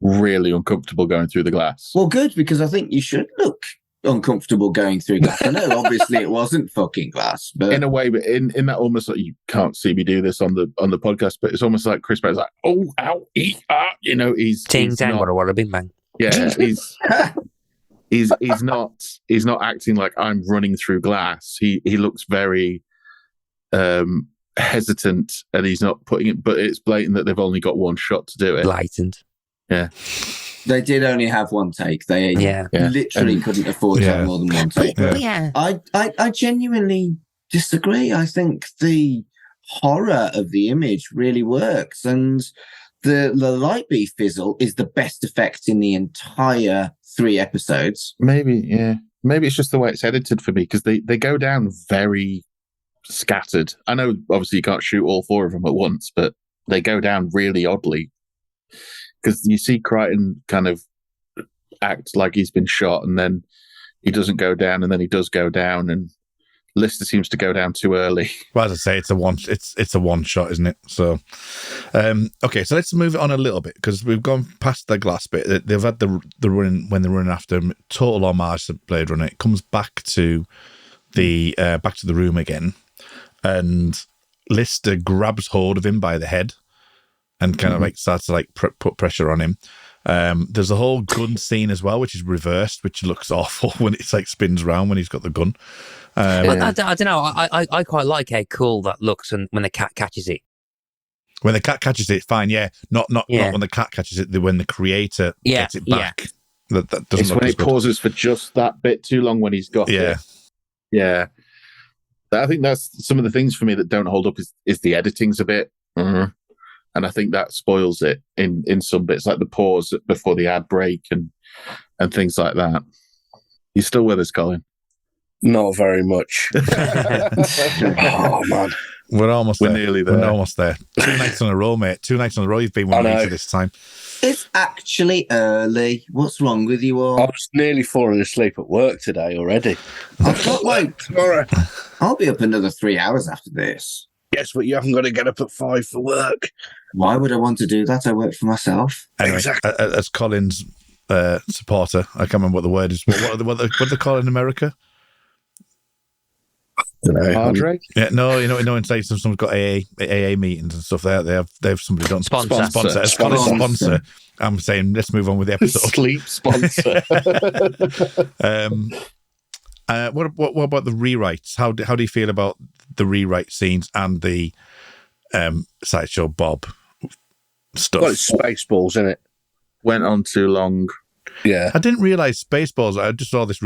really uncomfortable going through the glass. Well, good, because I think you should look uncomfortable going through glass. I know, obviously, it wasn't fucking glass, but in a way, but in that almost like, you can't see me do this on the podcast, but it's almost like Chris Barry's like, oh, ow, he's ting tang, what bing bang. Yeah, he's not acting like I'm running through glass. He looks very hesitant, and he's not putting it. But it's blatant that they've only got one shot to do it. Blatant. Yeah. They did only have one take. They literally couldn't afford to have more than one take. But I genuinely disagree. I think the horror of the image really works, and the light beam fizzle is the best effect in the entire 3 episodes. Maybe it's just the way it's edited for me, because they go down very scattered. I know obviously you can't shoot all 4 of them at once, but they go down really oddly. Because you see Crichton kind of act like he's been shot, and then he doesn't go down, and then he does go down, and Lister seems to go down too early. Well, as I say, it's a one shot, isn't it? So, okay, so let's move it on a little bit, because we've gone past the glass bit. They've had the run when they're running after him, total homage to Blade Runner. It comes back to the room again, and Lister grabs hold of him by the head and kind of like starts to like put pressure on him. There's a whole gun scene as well, which is reversed, which looks awful when it's like spins around when he's got the gun. I don't know. I quite like how cool that looks when the cat catches it. When the cat catches it, fine. Yeah, not when the cat catches it. When the creator gets it back, that doesn't. It's look when as it good. Pauses for just that bit too long when he's got it. Yeah. I think that's some of the things for me that don't hold up is the editing's a bit. And I think that spoils it in some bits, like the pause before the ad break and things like that. You still with us, Colin? Not very much. Oh, man. We're almost there. We're nearly there. We're almost there. 2 nights in a row, mate. 2 nights in a row you've been one later this time. It's actually early. What's wrong with you all? I was nearly falling asleep at work today already. I've got like tomorrow. I'll be up another 3 hours after this. Yes, but you haven't got to get up at 5 for work. Why would I want to do that? I work for myself. Anyway, exactly. As Colin's supporter, I can't remember what the word is. What they call it in America? Padre? Yeah, no, in say someone's got AA meetings and stuff. They have somebody done sponsor. As Colin's sponsor, I'm saying let's move on with the episode. Sleep sponsor. What about the rewrites? How do you feel about the rewrite scenes and the Sideshow Bob stuff? Well, it's Spaceballs, isn't it? Went on too long. Yeah. I didn't realise Spaceballs. I just saw this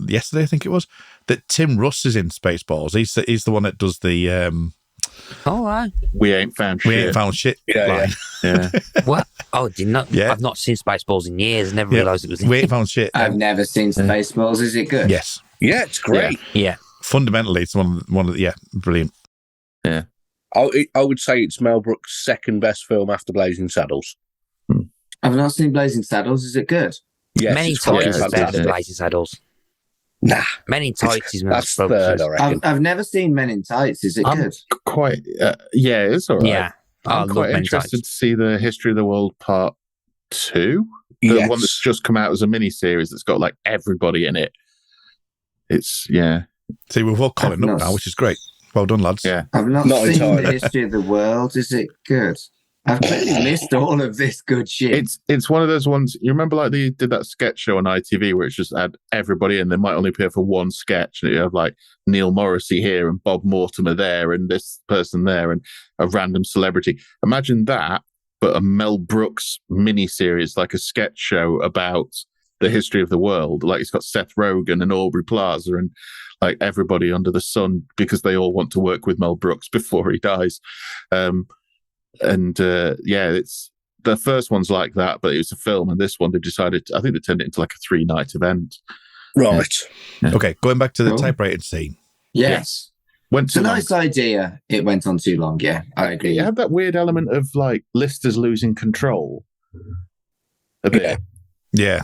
yesterday, I think it was, that Tim Russ is in Spaceballs. He's the one that does the. All right. We ain't found shit. We ain't found shit. Yeah. What? Oh, did not. Yeah. I've not seen Spaceballs in years. Never realised it was. We ain't found shit. I've never seen Spaceballs. Is it good? Yes. Yeah, it's great. Yeah. Fundamentally, it's one of the brilliant. Yeah. I would say it's Mel Brooks' second best film after Blazing Saddles. I've not seen Blazing Saddles. Is it good? Yes, Men in it's Tights fucking is better than fantastic. Blazing Saddles. Nah, Men in Tights is that's third, I reckon. I've never seen Men in Tights. Is it good? Quite, it's all right. Yeah. I I'm love quite Men in interested Tights. to see the History of the World Part 2. The Yes. one that's just come out as a mini-series that's got, like, everybody in it. It's, yeah. See, we've all caught it I've up not- now, which is great. Well done, lads. Yeah. I've not Not seen entirely. The History of the World. Is it good? I've clearly missed all of this good shit. It's one of those ones, you remember like they did that sketch show on ITV where it's just had everybody in, they might only appear for one sketch, and you have like Neil Morrissey here and Bob Mortimer there and this person there and a random celebrity. Imagine that, but a Mel Brooks mini-series, like a sketch show about the history of the world. Like it's got Seth Rogen and Aubrey Plaza and like everybody under the sun because they all want to work with Mel Brooks before he dies. It's the first one's like that, but it was a film, and this one they decided, I think they turned it into like a 3-night event. Right. Okay, going back to the Cool. typewriter scene. Yes. Went It's a too long. nice idea. It went on too long. Yeah, I agree. It had that weird element of like Lister's losing control a bit. Yeah. Yeah.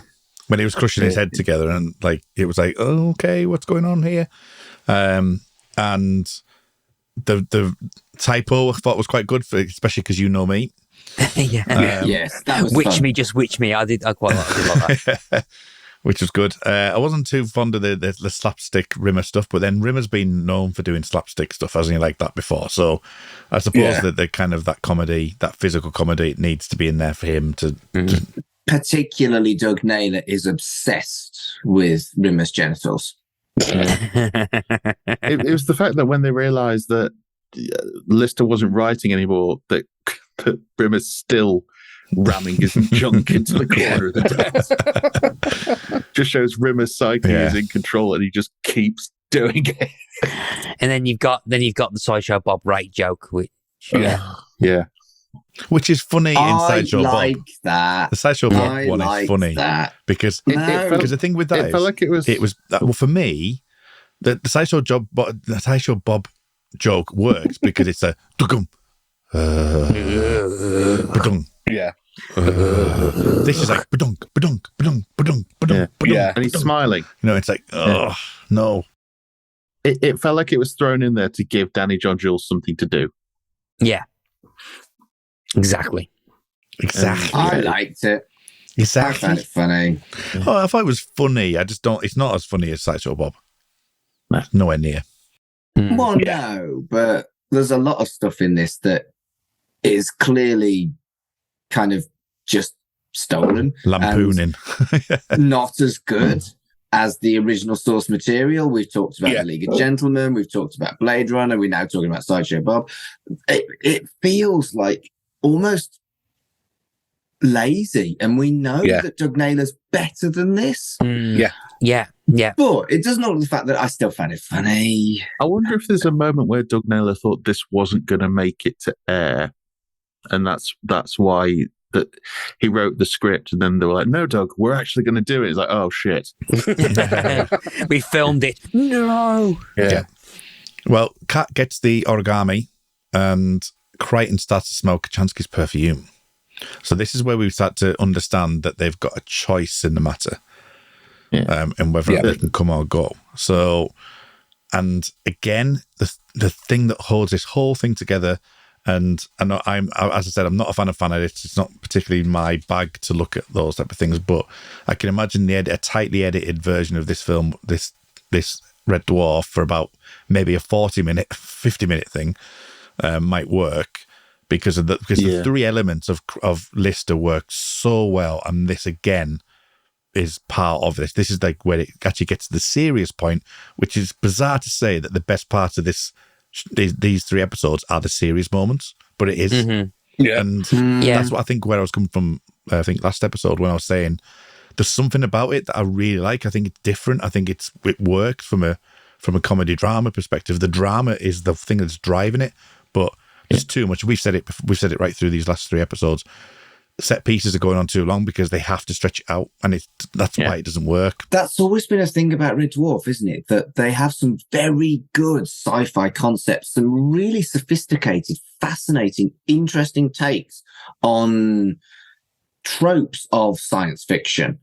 When he was crushing his head together, and like it was like, oh, okay, what's going on here? And the typo I thought was quite good, especially because you know me. Yeah. Yes, that was Witch fun. me, just witch me. I quite like that. Which was good. I wasn't too fond of the slapstick Rimmer stuff, but then Rimmer's been known for doing slapstick stuff, hasn't he, like that before? So I suppose that the kind of that comedy, that physical comedy, needs to be in there for him to. Particularly Doug Naylor is obsessed with Rimmer's genitals. It was the fact that when they realised that Lister wasn't writing anymore, that Brimmer's still ramming his junk into the corner of the desk. Just shows Rimmer's psyche is in control, and he just keeps doing it. And then you've got the Sideshow Bob rate joke, which Yeah. Which is funny in I Sideshow like Bob. that. The Sideshow Bob I one like is funny that. because No. because the thing with that It felt like it was well for me the Sideshow Bob joke works because it's a dugum. Badung. Yeah. This is like badunk, badunk, badunk, badunk, badunk, badunk. Yeah. and he's smiling. You know, it's like, oh no. It felt like it was thrown in there to give Danny John Jules something to do. Yeah. Exactly. I liked it. I found Exactly. it funny. Oh, I thought it was funny. I just don't. It's not as funny as Sideshow Bob. Nowhere near. Well, no, but there's a lot of stuff in this that is clearly kind of just stolen. Lampooning. Not as good as the original source material. We've talked about Yeah. The League of Gentlemen. We've talked about Blade Runner. We're now talking about Sideshow Bob. It feels like almost lazy. And we know that Doug Naylor's better than this. Yeah. But it doesn't alter the fact that I still found it funny. I wonder if there's a moment where Doug Naylor thought this wasn't going to make it to air, and that's why that he wrote the script, and then they were like, "No, Doug, we're actually going to do it." It's like, "Oh shit!" We filmed it. No. Yeah. Well, Kat gets the origami, and Crichton starts to smell Kachansky's perfume. So this is where we start to understand that they've got a choice in the matter. And whether they can come or go. So, and again, the thing that holds this whole thing together, and I know as I said, I'm not a fan of edits. It's not particularly my bag to look at those type of things, but I can imagine a tightly edited version of this film, this Red Dwarf, for about maybe a 40-minute, 50-minute thing might work because the three elements of Lister work so well, and this again is part of this. This is like where it actually gets to the serious point, which is bizarre to say that the best part of these three episodes are the serious moments, but it is. Yeah. And that's what I think where I was coming from, I think last episode when I was saying there's something about it that I really like. I think it's different. I think it works from a comedy drama perspective. The drama is the thing that's driving it, but it's too much. We've said it right through these last 3 episodes. Set pieces are going on too long because they have to stretch it out, and that's why it doesn't work. That's always been a thing about Red Dwarf, isn't it? That they have some very good sci-fi concepts, some really sophisticated, fascinating, interesting takes on tropes of science fiction.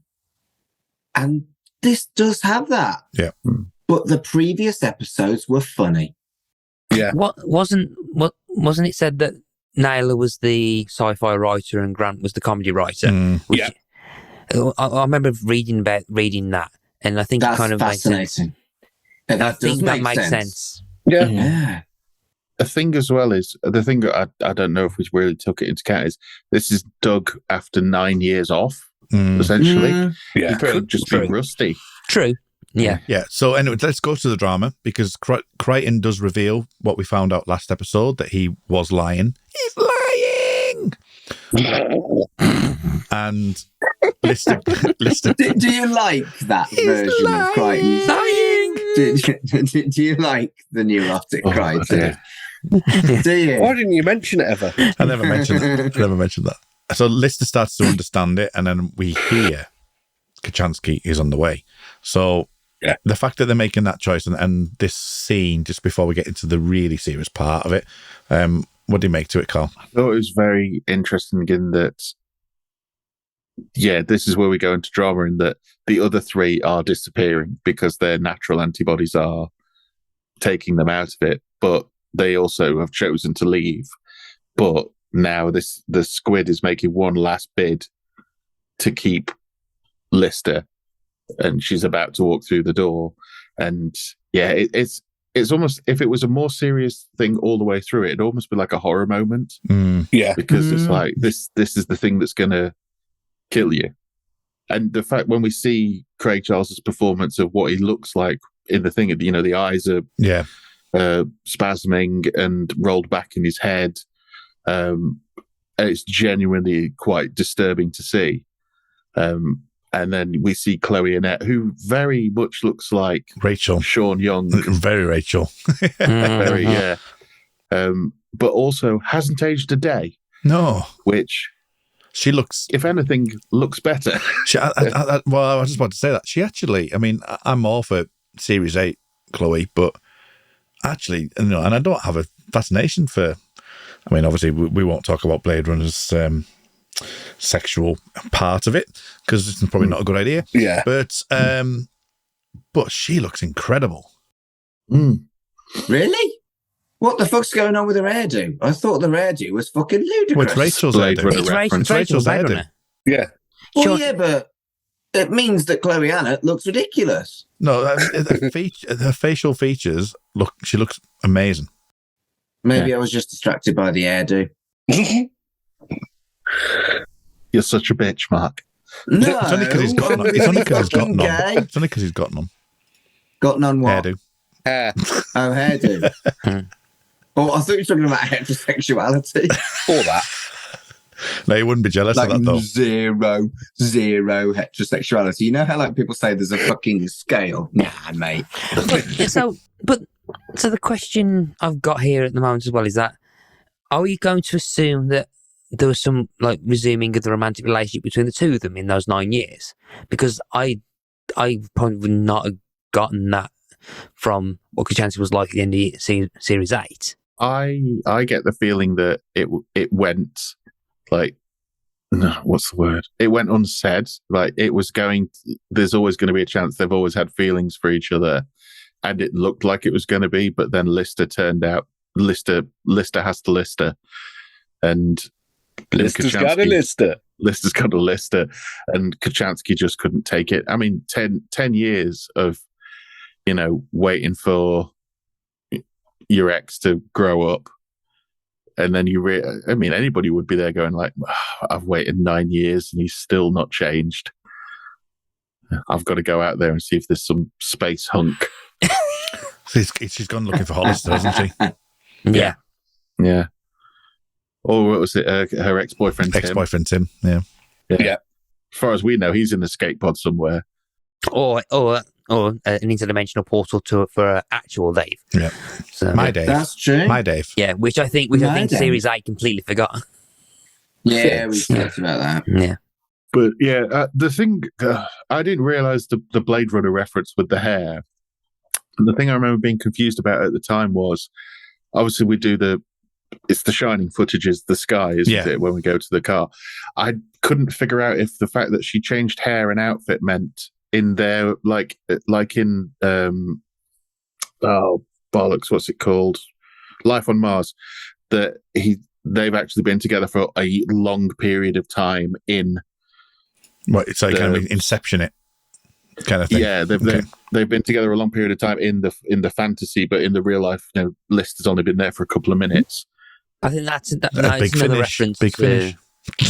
And this does have that. Yeah. But the previous episodes were funny. Yeah. Wasn't it said that Naylor was the sci-fi writer and Grant was the comedy writer? Yeah. I remember reading that, and I think That's it kind of fascinating. makes sense. I think that makes sense. Yeah. The thing as well is, the thing I don't know if we really took it into account is, this is Doug after 9 years off, essentially. Yeah. He could just be rusty. True. Yeah. Yeah. So anyway, let's go to the drama, because Crichton does reveal what we found out last episode, that he was lying. He's lying! And Lister Do you like that version of Crichton? Do you like the neurotic Crichton? Do you? Why didn't you mention it ever? I never mentioned that. So Lister starts to understand it, and then we hear Kachansky is on the way. So the fact that they're making that choice and this scene, just before we get into the really serious part of it, what do you make to it, Carl? I thought it was very interesting in that, this is where we go into drama, in that the other 3 are disappearing because their natural antibodies are taking them out of it, but they also have chosen to leave. But now the squid is making one last bid to keep Lister, and she's about to walk through the door. And it's almost, if it was a more serious thing all the way through, it'd almost be like a horror moment. Because it's like, this is the thing that's gonna kill you. And the fact, when we see Craig Charles's performance of what he looks like in the thing, the eyes are spasming and rolled back in his head, and it's genuinely quite disturbing to see. And then we see Chloe Annette, who very much looks like Rachel. Sean Young. Very Rachel. Very, but also hasn't aged a day. No. Which, she looks, if anything, looks better. I was just about to say that. She actually, I'm all for Series 8 Chloe, but actually, and I don't have a fascination for, obviously we won't talk about Blade Runner's sexual part of it, because it's probably not a good idea. Yeah. But she looks incredible. Really? What the fuck's going on with her hairdo? I thought the hairdo was fucking ludicrous. Well, it's Rachel's hairdo. It's Rachel's hairdo. Yeah. Well, but it means that Chloe Annett looks ridiculous. No, her facial features she looks amazing. Maybe I was just distracted by the hairdo. You're such a bitch, Mark. No, it's only because he's got none. It's only because he's got none. It's only because he's got none. Got none what? Hairdo. Hair. Oh, hairdo. Oh, I thought you were talking about heterosexuality. Or that. No, you wouldn't be jealous of that, though. Zero heterosexuality. You know how people say there's a fucking scale? Nah, mate. So the question I've got here at the moment as well is that, are you going to assume that there was some resuming of the romantic relationship between the two of them in those 9 years? Because I probably would not have gotten that from what Kachansky was like at the end of Series 8. I get the feeling that it went what's the word? It went unsaid. It was there's always going to be a chance. They've always had feelings for each other, and it looked like it was going to be, but then Lister turned out. Lister has to Lister, and Lister's got a Lister. Lister's got a Lister, and Kachansky just couldn't take it. 10 years of, waiting for your ex to grow up, and then anybody would be there going I've waited 9 years and he's still not changed. I've got to go out there and see if there's some space hunk. She's gone looking for Hollister, hasn't she? Yeah. Or what was it? Her ex-boyfriend Tim. Ex-boyfriend Tim, yeah. Yeah. As far as we know, he's in the skate pod somewhere. Or an interdimensional portal for actual Dave. Yeah. So, My Dave. That's true. My Dave. Yeah, which I think Dave. Series 8 completely forgot. Yeah, we talked about that. Yeah. But yeah, the thing, I didn't realize the Blade Runner reference with the hair. And the thing I remember being confused about at the time was, obviously we do it's the Shining footage is the sky, isn't it, when we go to the car. I couldn't figure out if the fact that she changed hair and outfit meant in there, like in, oh, bollocks, what's it called? Life on Mars, that they've actually been together for a long period of time in... What, it's like kind of Inception it kind of thing. Yeah, they've been together a long period of time in the fantasy, but in the real life, List has only been there for a couple of minutes. I think that's big another finish. reference. Big finish.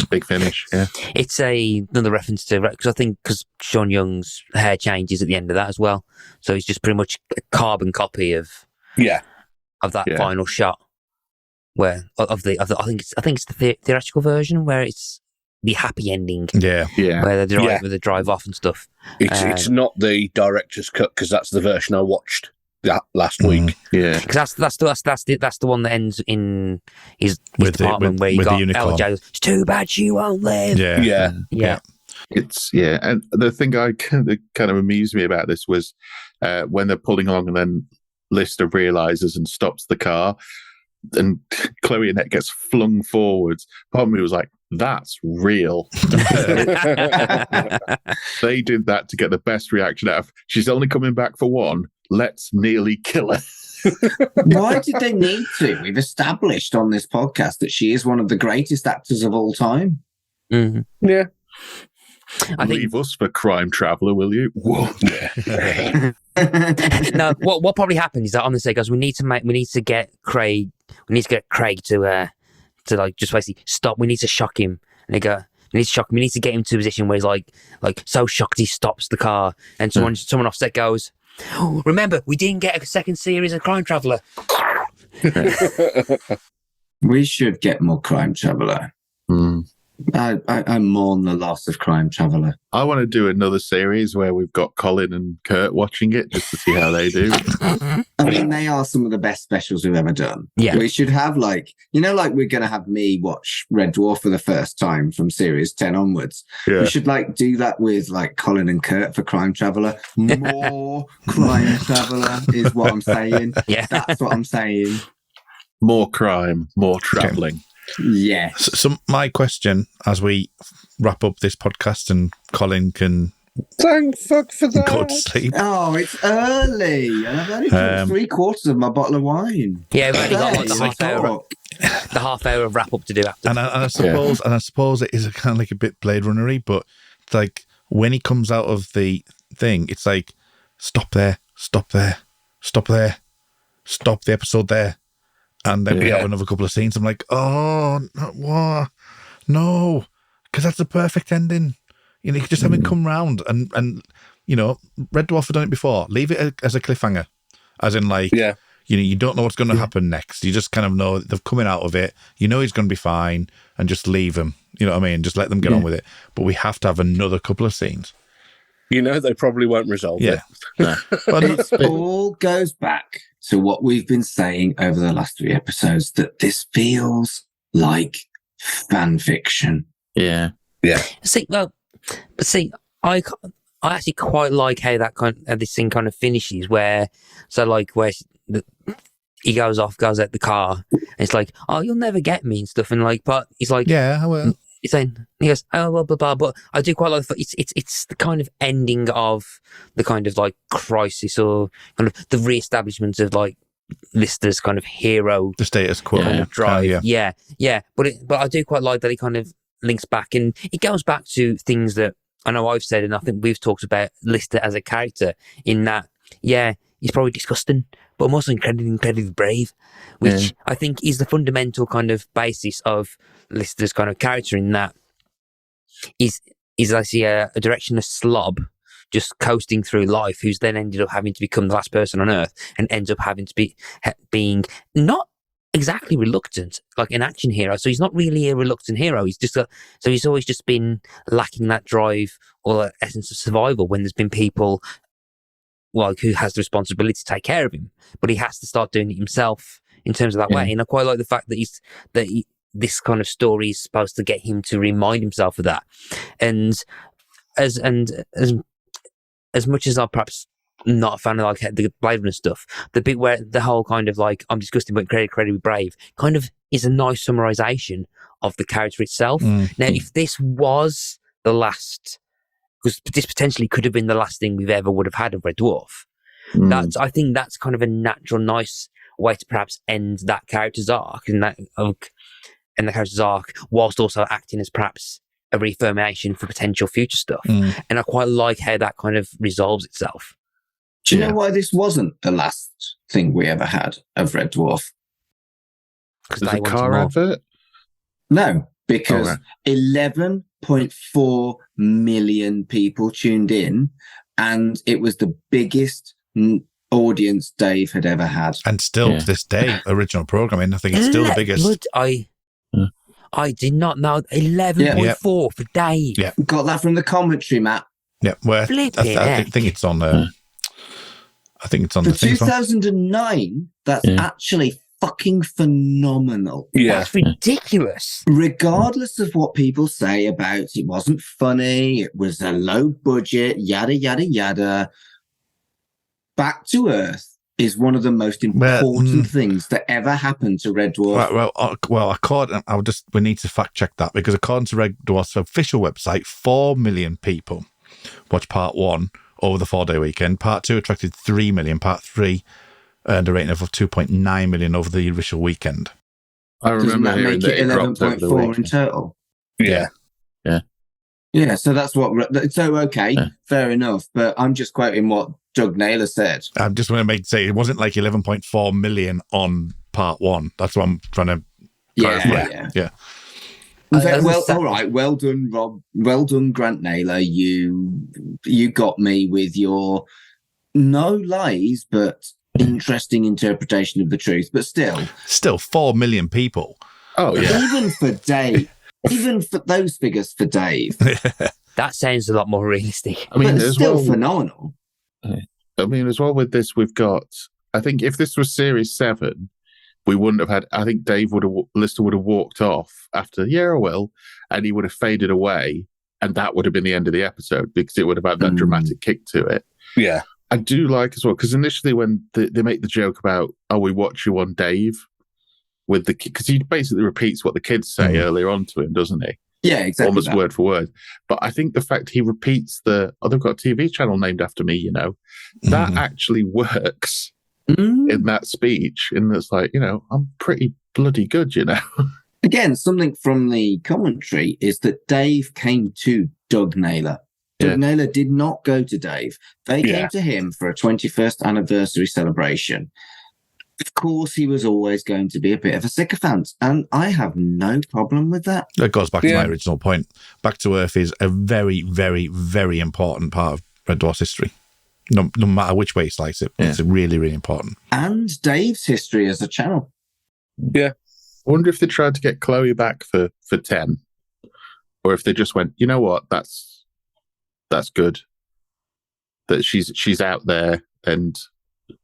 Big finish, yeah. It's another reference to, because Sean Young's hair changes at the end of that as well. So it's just pretty much a carbon copy of that final shot where I think it's the theatrical version where it's the happy ending. Yeah. Where they drive off and stuff. It's not the director's cut because that's the version I watched that last week. Yeah, because that's the one that ends in his department where you got LJ goes, it's too bad she won't live. Yeah. It's and the thing that kind of amused me about this was when they're pulling along and then Lister realizes and stops the car, and Chloe Annette gets flung forwards. Part of me was like, that's real. They did that to get the best reaction out of. She's only coming back for one. Let's nearly kill her. Why did they need to? We've established on this podcast that she is one of the greatest actors of all time. Mm-hmm. Yeah. Leave us for Crime Traveller, will you? Whoa. No, what probably happened is that on the set goes, we need to get Craig to like just basically stop. We need to shock him, and they go, we need to get him to a position where he's like so shocked he stops the car, and someone off set goes, oh, remember we didn't get a second series of Crime Traveller. We should get more Crime Traveller. I mourn the loss of Crime Traveller. I want to do another series where we've got Colin and Kurt watching it just to see how they do. I mean, they are some of the best specials we've ever done. Yeah. We should have we're going to have me watch Red Dwarf for the first time from series 10 onwards. Yeah. We should do that with Colin and Kurt for Crime Traveller. More Crime Traveller is what I'm saying. Yeah. That's what I'm saying. More crime, more travelling. Okay. Yeah. So my question, as we wrap up this podcast and Colin can thank fuck for that. Go to sleep. Oh, it's early, and I've only drunk 3/4 of my bottle of wine. Yeah, we've only got the half hour of wrap up to do after. And I suppose it is kind of like a bit Blade Runnery, but it's like when he comes out of the thing, it's like stop there, stop there, stop there, stop the episode there. And then we have another couple of scenes. I'm like, oh, what? No, because that's the perfect ending. You could just have him come round and Red Dwarf have done it before. Leave it as a cliffhanger, as in you don't know what's going to happen next. You just kind of know they're coming out of it. You know he's going to be fine, and just leave him. You know what I mean? Just let them get on with it. But we have to have another couple of scenes. They probably won't resolve it. No. But it all goes back to what we've been saying over the last 3 episodes, that this feels like fan fiction. Yeah. I actually quite like how this thing kind of finishes, where he goes out the car, and it's like, oh, you'll never get me and stuff, and but he's like, yeah, I will. He's saying, he goes, oh, blah, blah, blah. But I do quite like it's the kind of ending of the kind of crisis, or kind of the re-establishment of Lister's kind of hero, the status quo kind of drive. Yeah. But I do quite like that he kind of links back, and it goes back to things that I know I've said, and I think we've talked about Lister as a character, in that, he's probably disgusting, but I'm also incredibly brave, which I think is the fundamental kind of basis of Lister's kind of character, in that is I see a directionless slob just coasting through life, who's then ended up having to become the last person on Earth, and ends up having to being not exactly reluctant, like an action hero. So he's not really a reluctant hero. He's just so he's always just been lacking that drive or that essence of survival when there's been people like who has the responsibility to take care of him, but he has to start doing it himself in terms of that way. And I quite like the fact that this kind of story is supposed to get him to remind himself of that. And as much as I perhaps not a fan of like the Blade Runner stuff, the bit where the whole kind of like I'm disgusted but incredibly brave kind of is a nice summarization of the character itself. Now, if this was the last, because this potentially could have been the last thing we've ever would have had of Red Dwarf, I think that's kind of a natural, nice way to perhaps end that character's arc and the character's arc, whilst also acting as perhaps a reaffirmation for potential future stuff. And I quite like how that kind of resolves itself. Do you know why this wasn't the last thing we ever had of Red Dwarf? Because the car advert? No, because 11.4 million people tuned in, and it was the biggest audience Dave had ever had. And still to this day, original programming, I think it's still the biggest. I did not know 11.4 for Dave. Yeah, got that from the commentary, Matt. Yeah, where I think it's on. I think it's on for the thing. 2009. That's actually fucking phenomenal. Yeah, that's ridiculous. Regardless of what people say about it wasn't funny, it was a low budget, yada yada yada. Back to Earth is one of the most important things that ever happened to Red Dwarf. We need to fact check that, because according to Red Dwarf's official website, 4 million people watched part 1 over the 4-day weekend. Part 2 attracted 3 million. Part 3 earned a rating of 2.9 million over the initial weekend. I remember hearing that it dropped over the weekend. 11.4 in total. Yeah, so that's what... So, okay, fair enough. But I'm just quoting what Doug Naylor said. I just want to say it wasn't like 11.4 million on part 1. That's what I'm trying to clarify. Yeah. Well, all right. Well done, Rob. Well done, Grant Naylor. You got me with your no lies, but interesting interpretation of the truth. But still 4 million people. Oh yeah. Even for Dave, even for those figures for Dave, that sounds a lot more realistic. I mean, it's still phenomenal. I mean, as well with this, we've got. I think if this was Series 7. We wouldn't have had. I think Lister would have walked off after, and he would have faded away, and that would have been the end of the episode, because it would have had that dramatic kick to it. Yeah, I do like as well, because initially when they make the joke about, we watch you on Dave with the, because he basically repeats what the kids say earlier on to him, doesn't he? Yeah, exactly. Almost word for word. But I think the fact he repeats they've got a TV channel named after me, that actually works. In that speech, and it's like, I'm pretty bloody good, Again, something from the commentary is that Dave came to Doug Naylor. Doug Naylor did not go to Dave. They came to him for a 21st anniversary celebration. Of course, he was always going to be a bit of a sycophant, and I have no problem with that. That goes back to my original point. Back to Earth is a very, very, very important part of Red Dwarf's history. No matter which way you slice it, it's really, really important. And Dave's history as a channel. Yeah. I wonder if they tried to get Chloe back for 10, or if they just went, you know what, that's good. That she's out there, and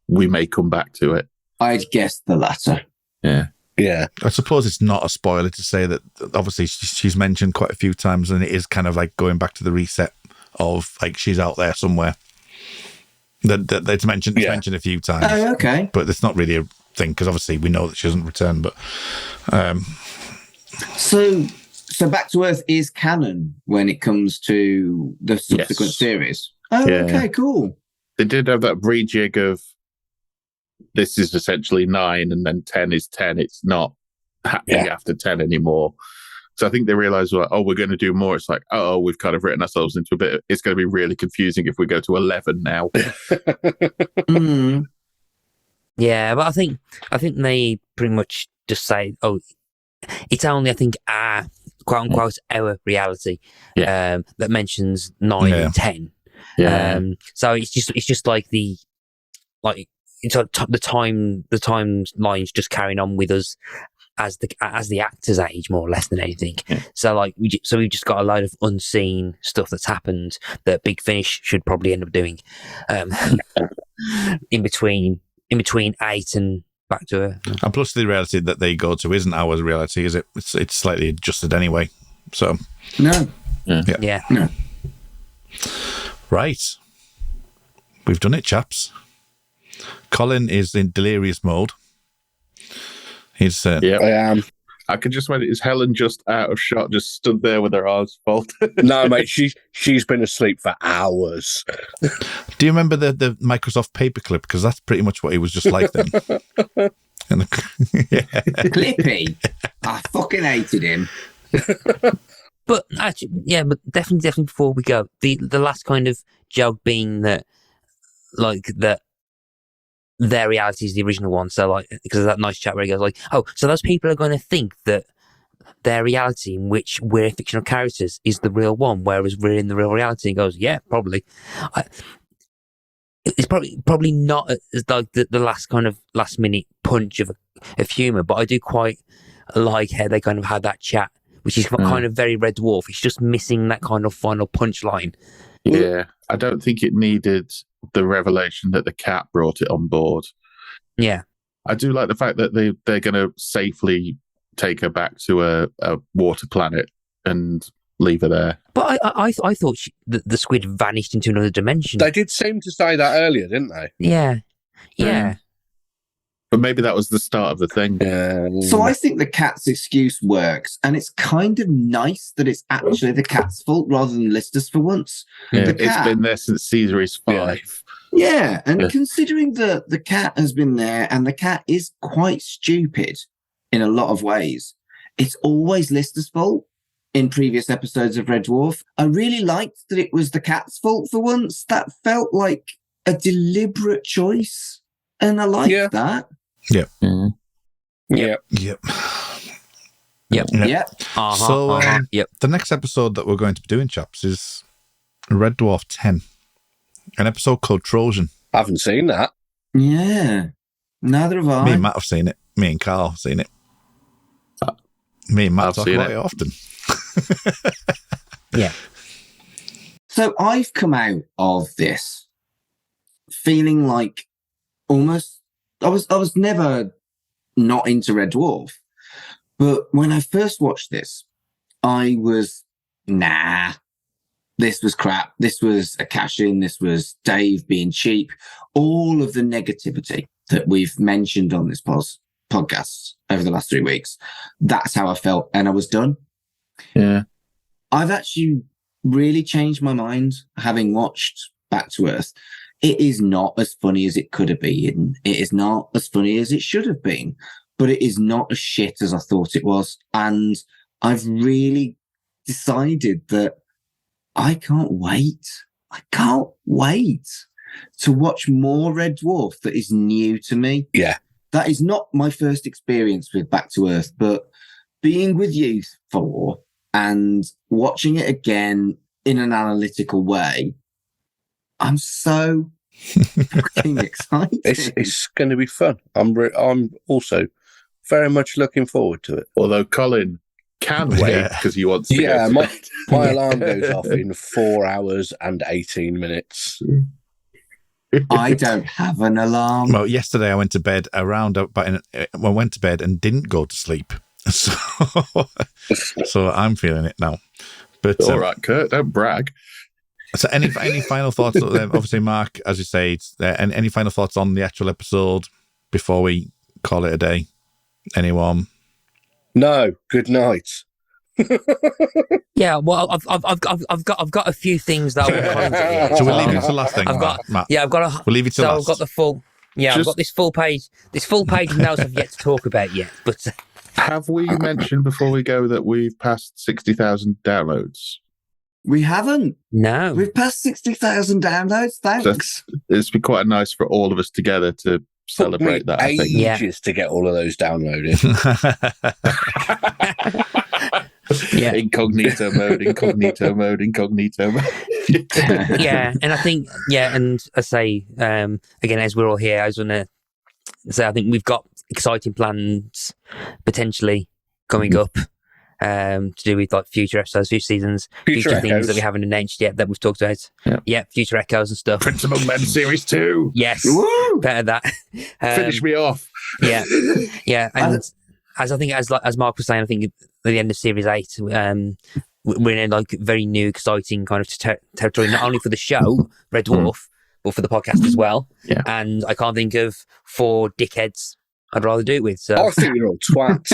we may come back to it. I'd guess the latter. Yeah. Yeah. I suppose it's not a spoiler to say that obviously she's mentioned quite a few times, and it is kind of like going back to the reset of like she's out there somewhere. That it's mentioned a few times. Oh, okay. But it's not really a thing, because obviously we know that she doesn't return. But so Back to Earth is canon when it comes to the subsequent series. Oh, okay, cool. They did have that rejig of this is essentially 9, and then 10 is 10. It's not happening after 10 anymore. So I think they realized, we're going to do more. It's like, we've kind of written ourselves into a bit. It's going to be really confusing if we go to 11 now. Yeah, but I think they pretty much just say, it's only, I think, quote unquote, our reality that mentions 9 and 10. Yeah. So it's just like it's like the timeline's just carrying on with us as the actors age more or less than anything. Yeah. So like we've just got a load of unseen stuff that's happened that Big Finish should probably end up doing in between 8 and Back to Earth. And plus, the reality that they go to isn't our reality, is it? It's slightly adjusted anyway. So No. Yeah. No. Right, we've done it, chaps. Colin is in delirious mode. He's Yeah, I am. I can just imagine, is Helen just out of shot, just stood there with her arms folded? No, mate, she's been asleep for hours. Do you remember the Microsoft paperclip? Because that's pretty much what he was just like then. Clippy. I fucking hated him. But actually, yeah, but definitely before we go, the last kind of joke being that, like, that their reality is the original one. So, like, because of that nice chat where he goes, like, oh, so those people are going to think that their reality in which we're fictional characters is the real one, whereas we're in the real reality. He goes, yeah, probably. It's probably not as like the last kind of last minute punch of humour, but I do quite like how they kind of had that chat, which is kind of very Red Dwarf. It's just missing that kind of final punchline. Yeah, I don't think it needed the revelation that the cat brought it on board. Yeah. I do like the fact that they're going to safely take her back to a water planet and leave her there. But I thought the squid vanished into another dimension. They did seem to say that earlier, didn't they? Yeah. Yeah. But maybe that was the start of the thing. So I think the cat's excuse works, and it's kind of nice that it's actually the cat's fault rather than Lister's for once. Yeah, The cat, it's been there since Caesar is 5. yeah, and considering that the cat has been there, and the cat is quite stupid in a lot of ways, it's always Lister's fault. In previous episodes of Red Dwarf, I really liked that it was the cat's fault for once. That felt like a deliberate choice, and I liked that. Yep. Yep. Yep. Yep. Yep. So, yep. the next episode that we're going to be doing, chaps, is Red Dwarf 10, an episode called Trojan. I haven't seen that. Yeah. Neither have I. Me and Matt have seen it. Me and Carl have seen it. Me and Matt I've talk seen about it it often. Yeah. So I've come out of this feeling like almost I was never not into Red Dwarf, but when I first watched this, I was this was crap. This was a cash-in. This was Dave being cheap. All of the negativity that we've mentioned on this podcast over the last 3 weeks. That's how I felt, and I was done. Yeah. I've actually really changed my mind having watched Back to Earth. It is not as funny as it could have been. It is not as funny as it should have been, but it is not as shit as I thought it was. And I've really decided that I can't wait. I can't wait to watch more Red Dwarf that is new to me. Yeah. That is not my first experience with Back to Earth, but being with you four and watching it again in an analytical way, I'm so fucking excited. It's going to be fun. I'm also very much looking forward to it. Although Colin can wait because he wants to. Yeah, my alarm goes off in 4 hours and 18 minutes. I don't have an alarm. Well, yesterday I went to bed I went to bed and didn't go to sleep. So I'm feeling it now. But All right, Kurt, don't brag. So any final thoughts? Obviously, Mark, as you say, any final thoughts on the actual episode before we call it a day? Anyone? No. Good night. Yeah, well, I've got a few things that I want to comment on. So we'll leave it to the last thing. Matt. Yeah, I've got a. We'll leave it to last. I've got the full. Yeah, I've got this full page of notes I've yet to talk about yet. But Have we mentioned before we go that we've passed 60,000 downloads? We haven't. no, We've passed 60,000 downloads. Thanks. It's been quite nice for all of us together to celebrate that, I think. Ages to get all of those downloaded. yeah, Incognito mode. yeah, and I think and I say again, as we're all here, I was going to So I think we've got exciting plans potentially coming up to do with like future episodes, future seasons, future things that we haven't announced yet that we've talked about. Yeah, future echoes and stuff. Prince Among Men Series 2. Yes, Woo! better that. Finish me off. Yeah, and as I think, as Mark was saying, I think at the end of Series 8, we're in a like very new, exciting kind of territory, not only for the show, Red Dwarf, but for the podcast as well. Yeah. And I can't think of 4 dickheads I'd rather do it with. So. I think you're all twats.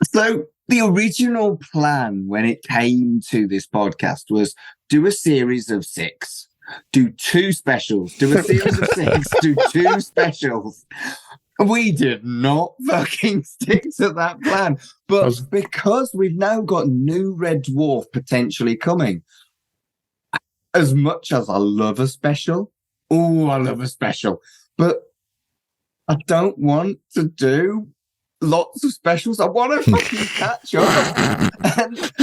So the original plan when it came to this podcast was do a series of 6, do 2 specials, do a series of 6, do 2 specials. We did not fucking stick to that plan. But because we've now got new Red Dwarf potentially coming, as much as I love a special, I love a special, but I don't want to do lots of specials. I want to fucking catch up.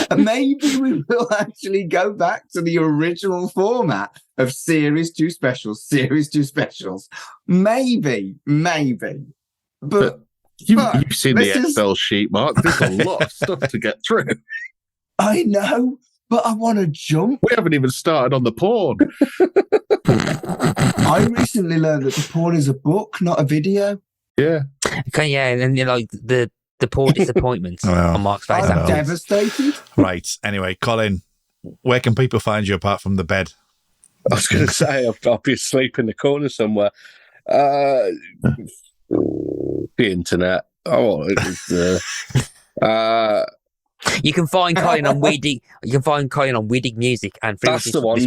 And maybe we will actually go back to the original format of series 2 specials, series 2 specials. Maybe. But you've seen the Excel sheet, Mark. There's a lot of stuff to get through. I know, but I want to jump. We haven't even started on the porn. I recently learned that the porn is a book, not a video. Yeah. Okay, yeah, and like the poor disappointment on Mark's face. I'm devastated. Right. Anyway, Colin, where can people find you apart from the bed? I was going to say I'll be asleep in the corner somewhere. The internet. You can find Colin on Weedig. You can find Colin on Weedig Music and That's the one.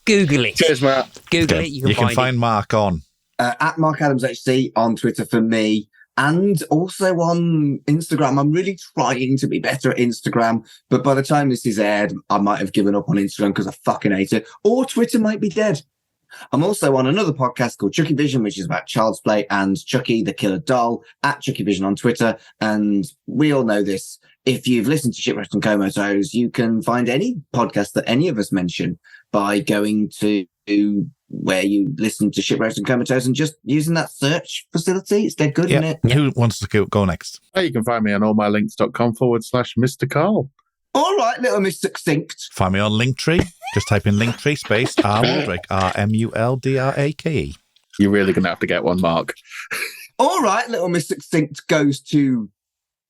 Google it. Cheers, Matt. Google it. You can find Mark on at Mark Adams HC on Twitter for me, and also on Instagram. I'm really trying to be better at Instagram, but by the time this is aired, I might have given up on Instagram because I fucking hate it, or Twitter might be dead. I'm also on another podcast called Chucky Vision, which is about child's play, and Chucky the Killer Doll at Chucky Vision on Twitter. And we all know this. If you've listened to Shipwrecked and Comatose, you can find any podcast that any of us mention by going to where you listen to Shipwrecked and Comatose and just using that search facility. It's dead good, isn't it? Who wants to go next? You can find me on allmylinks.com/Mr. Carl. All right, little Miss Succinct. Find me on Linktree. Just type in Linktree space R-Muldrake, RMULDRAKE. You're really going to have to get one, Mark. All right, little Miss Succinct goes to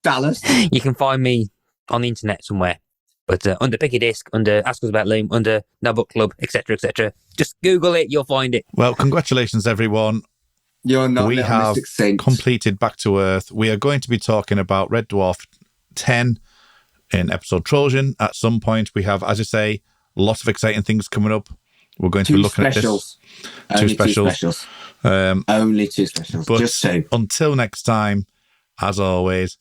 Dallas. You can find me on the internet somewhere, but under Picky Disc, under Ask Us About Loom, under No Book Club, etc., etc. Just Google it, you'll find it. Well, congratulations, everyone. You're not. We have completed Back to Earth. We are going to be talking about Red Dwarf 10 in episode Trojan at some point. We have, as I say, lots of exciting things coming up. We're going to be looking at this. Two specials. Only 2 specials. But just 2. Until next time, as always,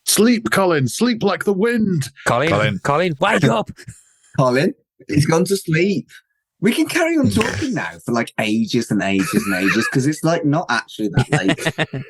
Sleep, Colin. Sleep like the wind. Colin, wake up. Colin, he's gone to sleep. We can carry on talking now for like ages and ages and ages because it's like not actually that late.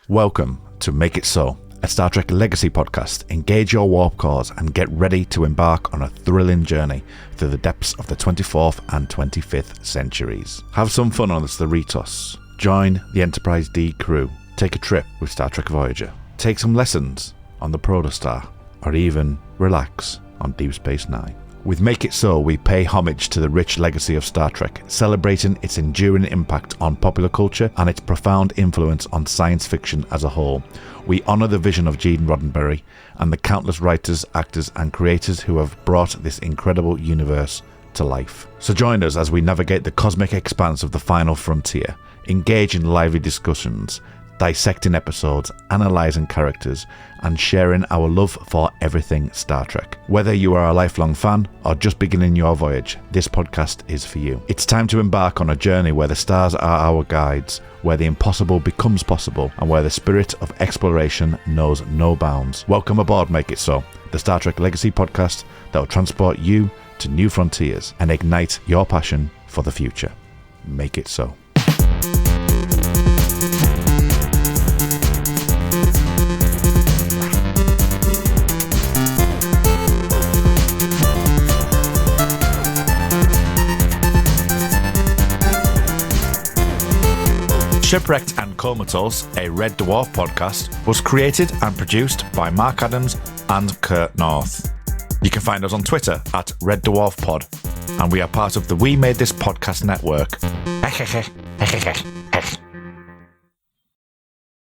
Welcome to Make It So, a Star Trek Legacy podcast. Engage your warp cores and get ready to embark on a thrilling journey through the depths of the 24th and 25th centuries. Have some fun on the Cerritos. Join the Enterprise D crew. Take a trip with Star Trek Voyager. Take some lessons on the Protostar, or even relax on Deep Space Nine. With Make It So, we pay homage to the rich legacy of Star Trek, celebrating its enduring impact on popular culture and its profound influence on science fiction as a whole. We honour the vision of Gene Roddenberry and the countless writers, actors and creators who have brought this incredible universe to life. So join us as we navigate the cosmic expanse of the final frontier, engage in lively discussions, dissecting episodes, analysing characters, and sharing our love for everything Star Trek. Whether you are a lifelong fan or just beginning your voyage, this podcast is for you. It's time to embark on a journey where the stars are our guides, where the impossible becomes possible, and where the spirit of exploration knows no bounds. Welcome aboard Make It So, the Star Trek Legacy podcast that will transport you to new frontiers and ignite your passion for the future. Make it so. Shipwrecked and Comatose, a Red Dwarf podcast, was created and produced by Mark Adams and Kurt North. You can find us on Twitter at Red Dwarf Pod, and we are part of the We Made This Podcast network.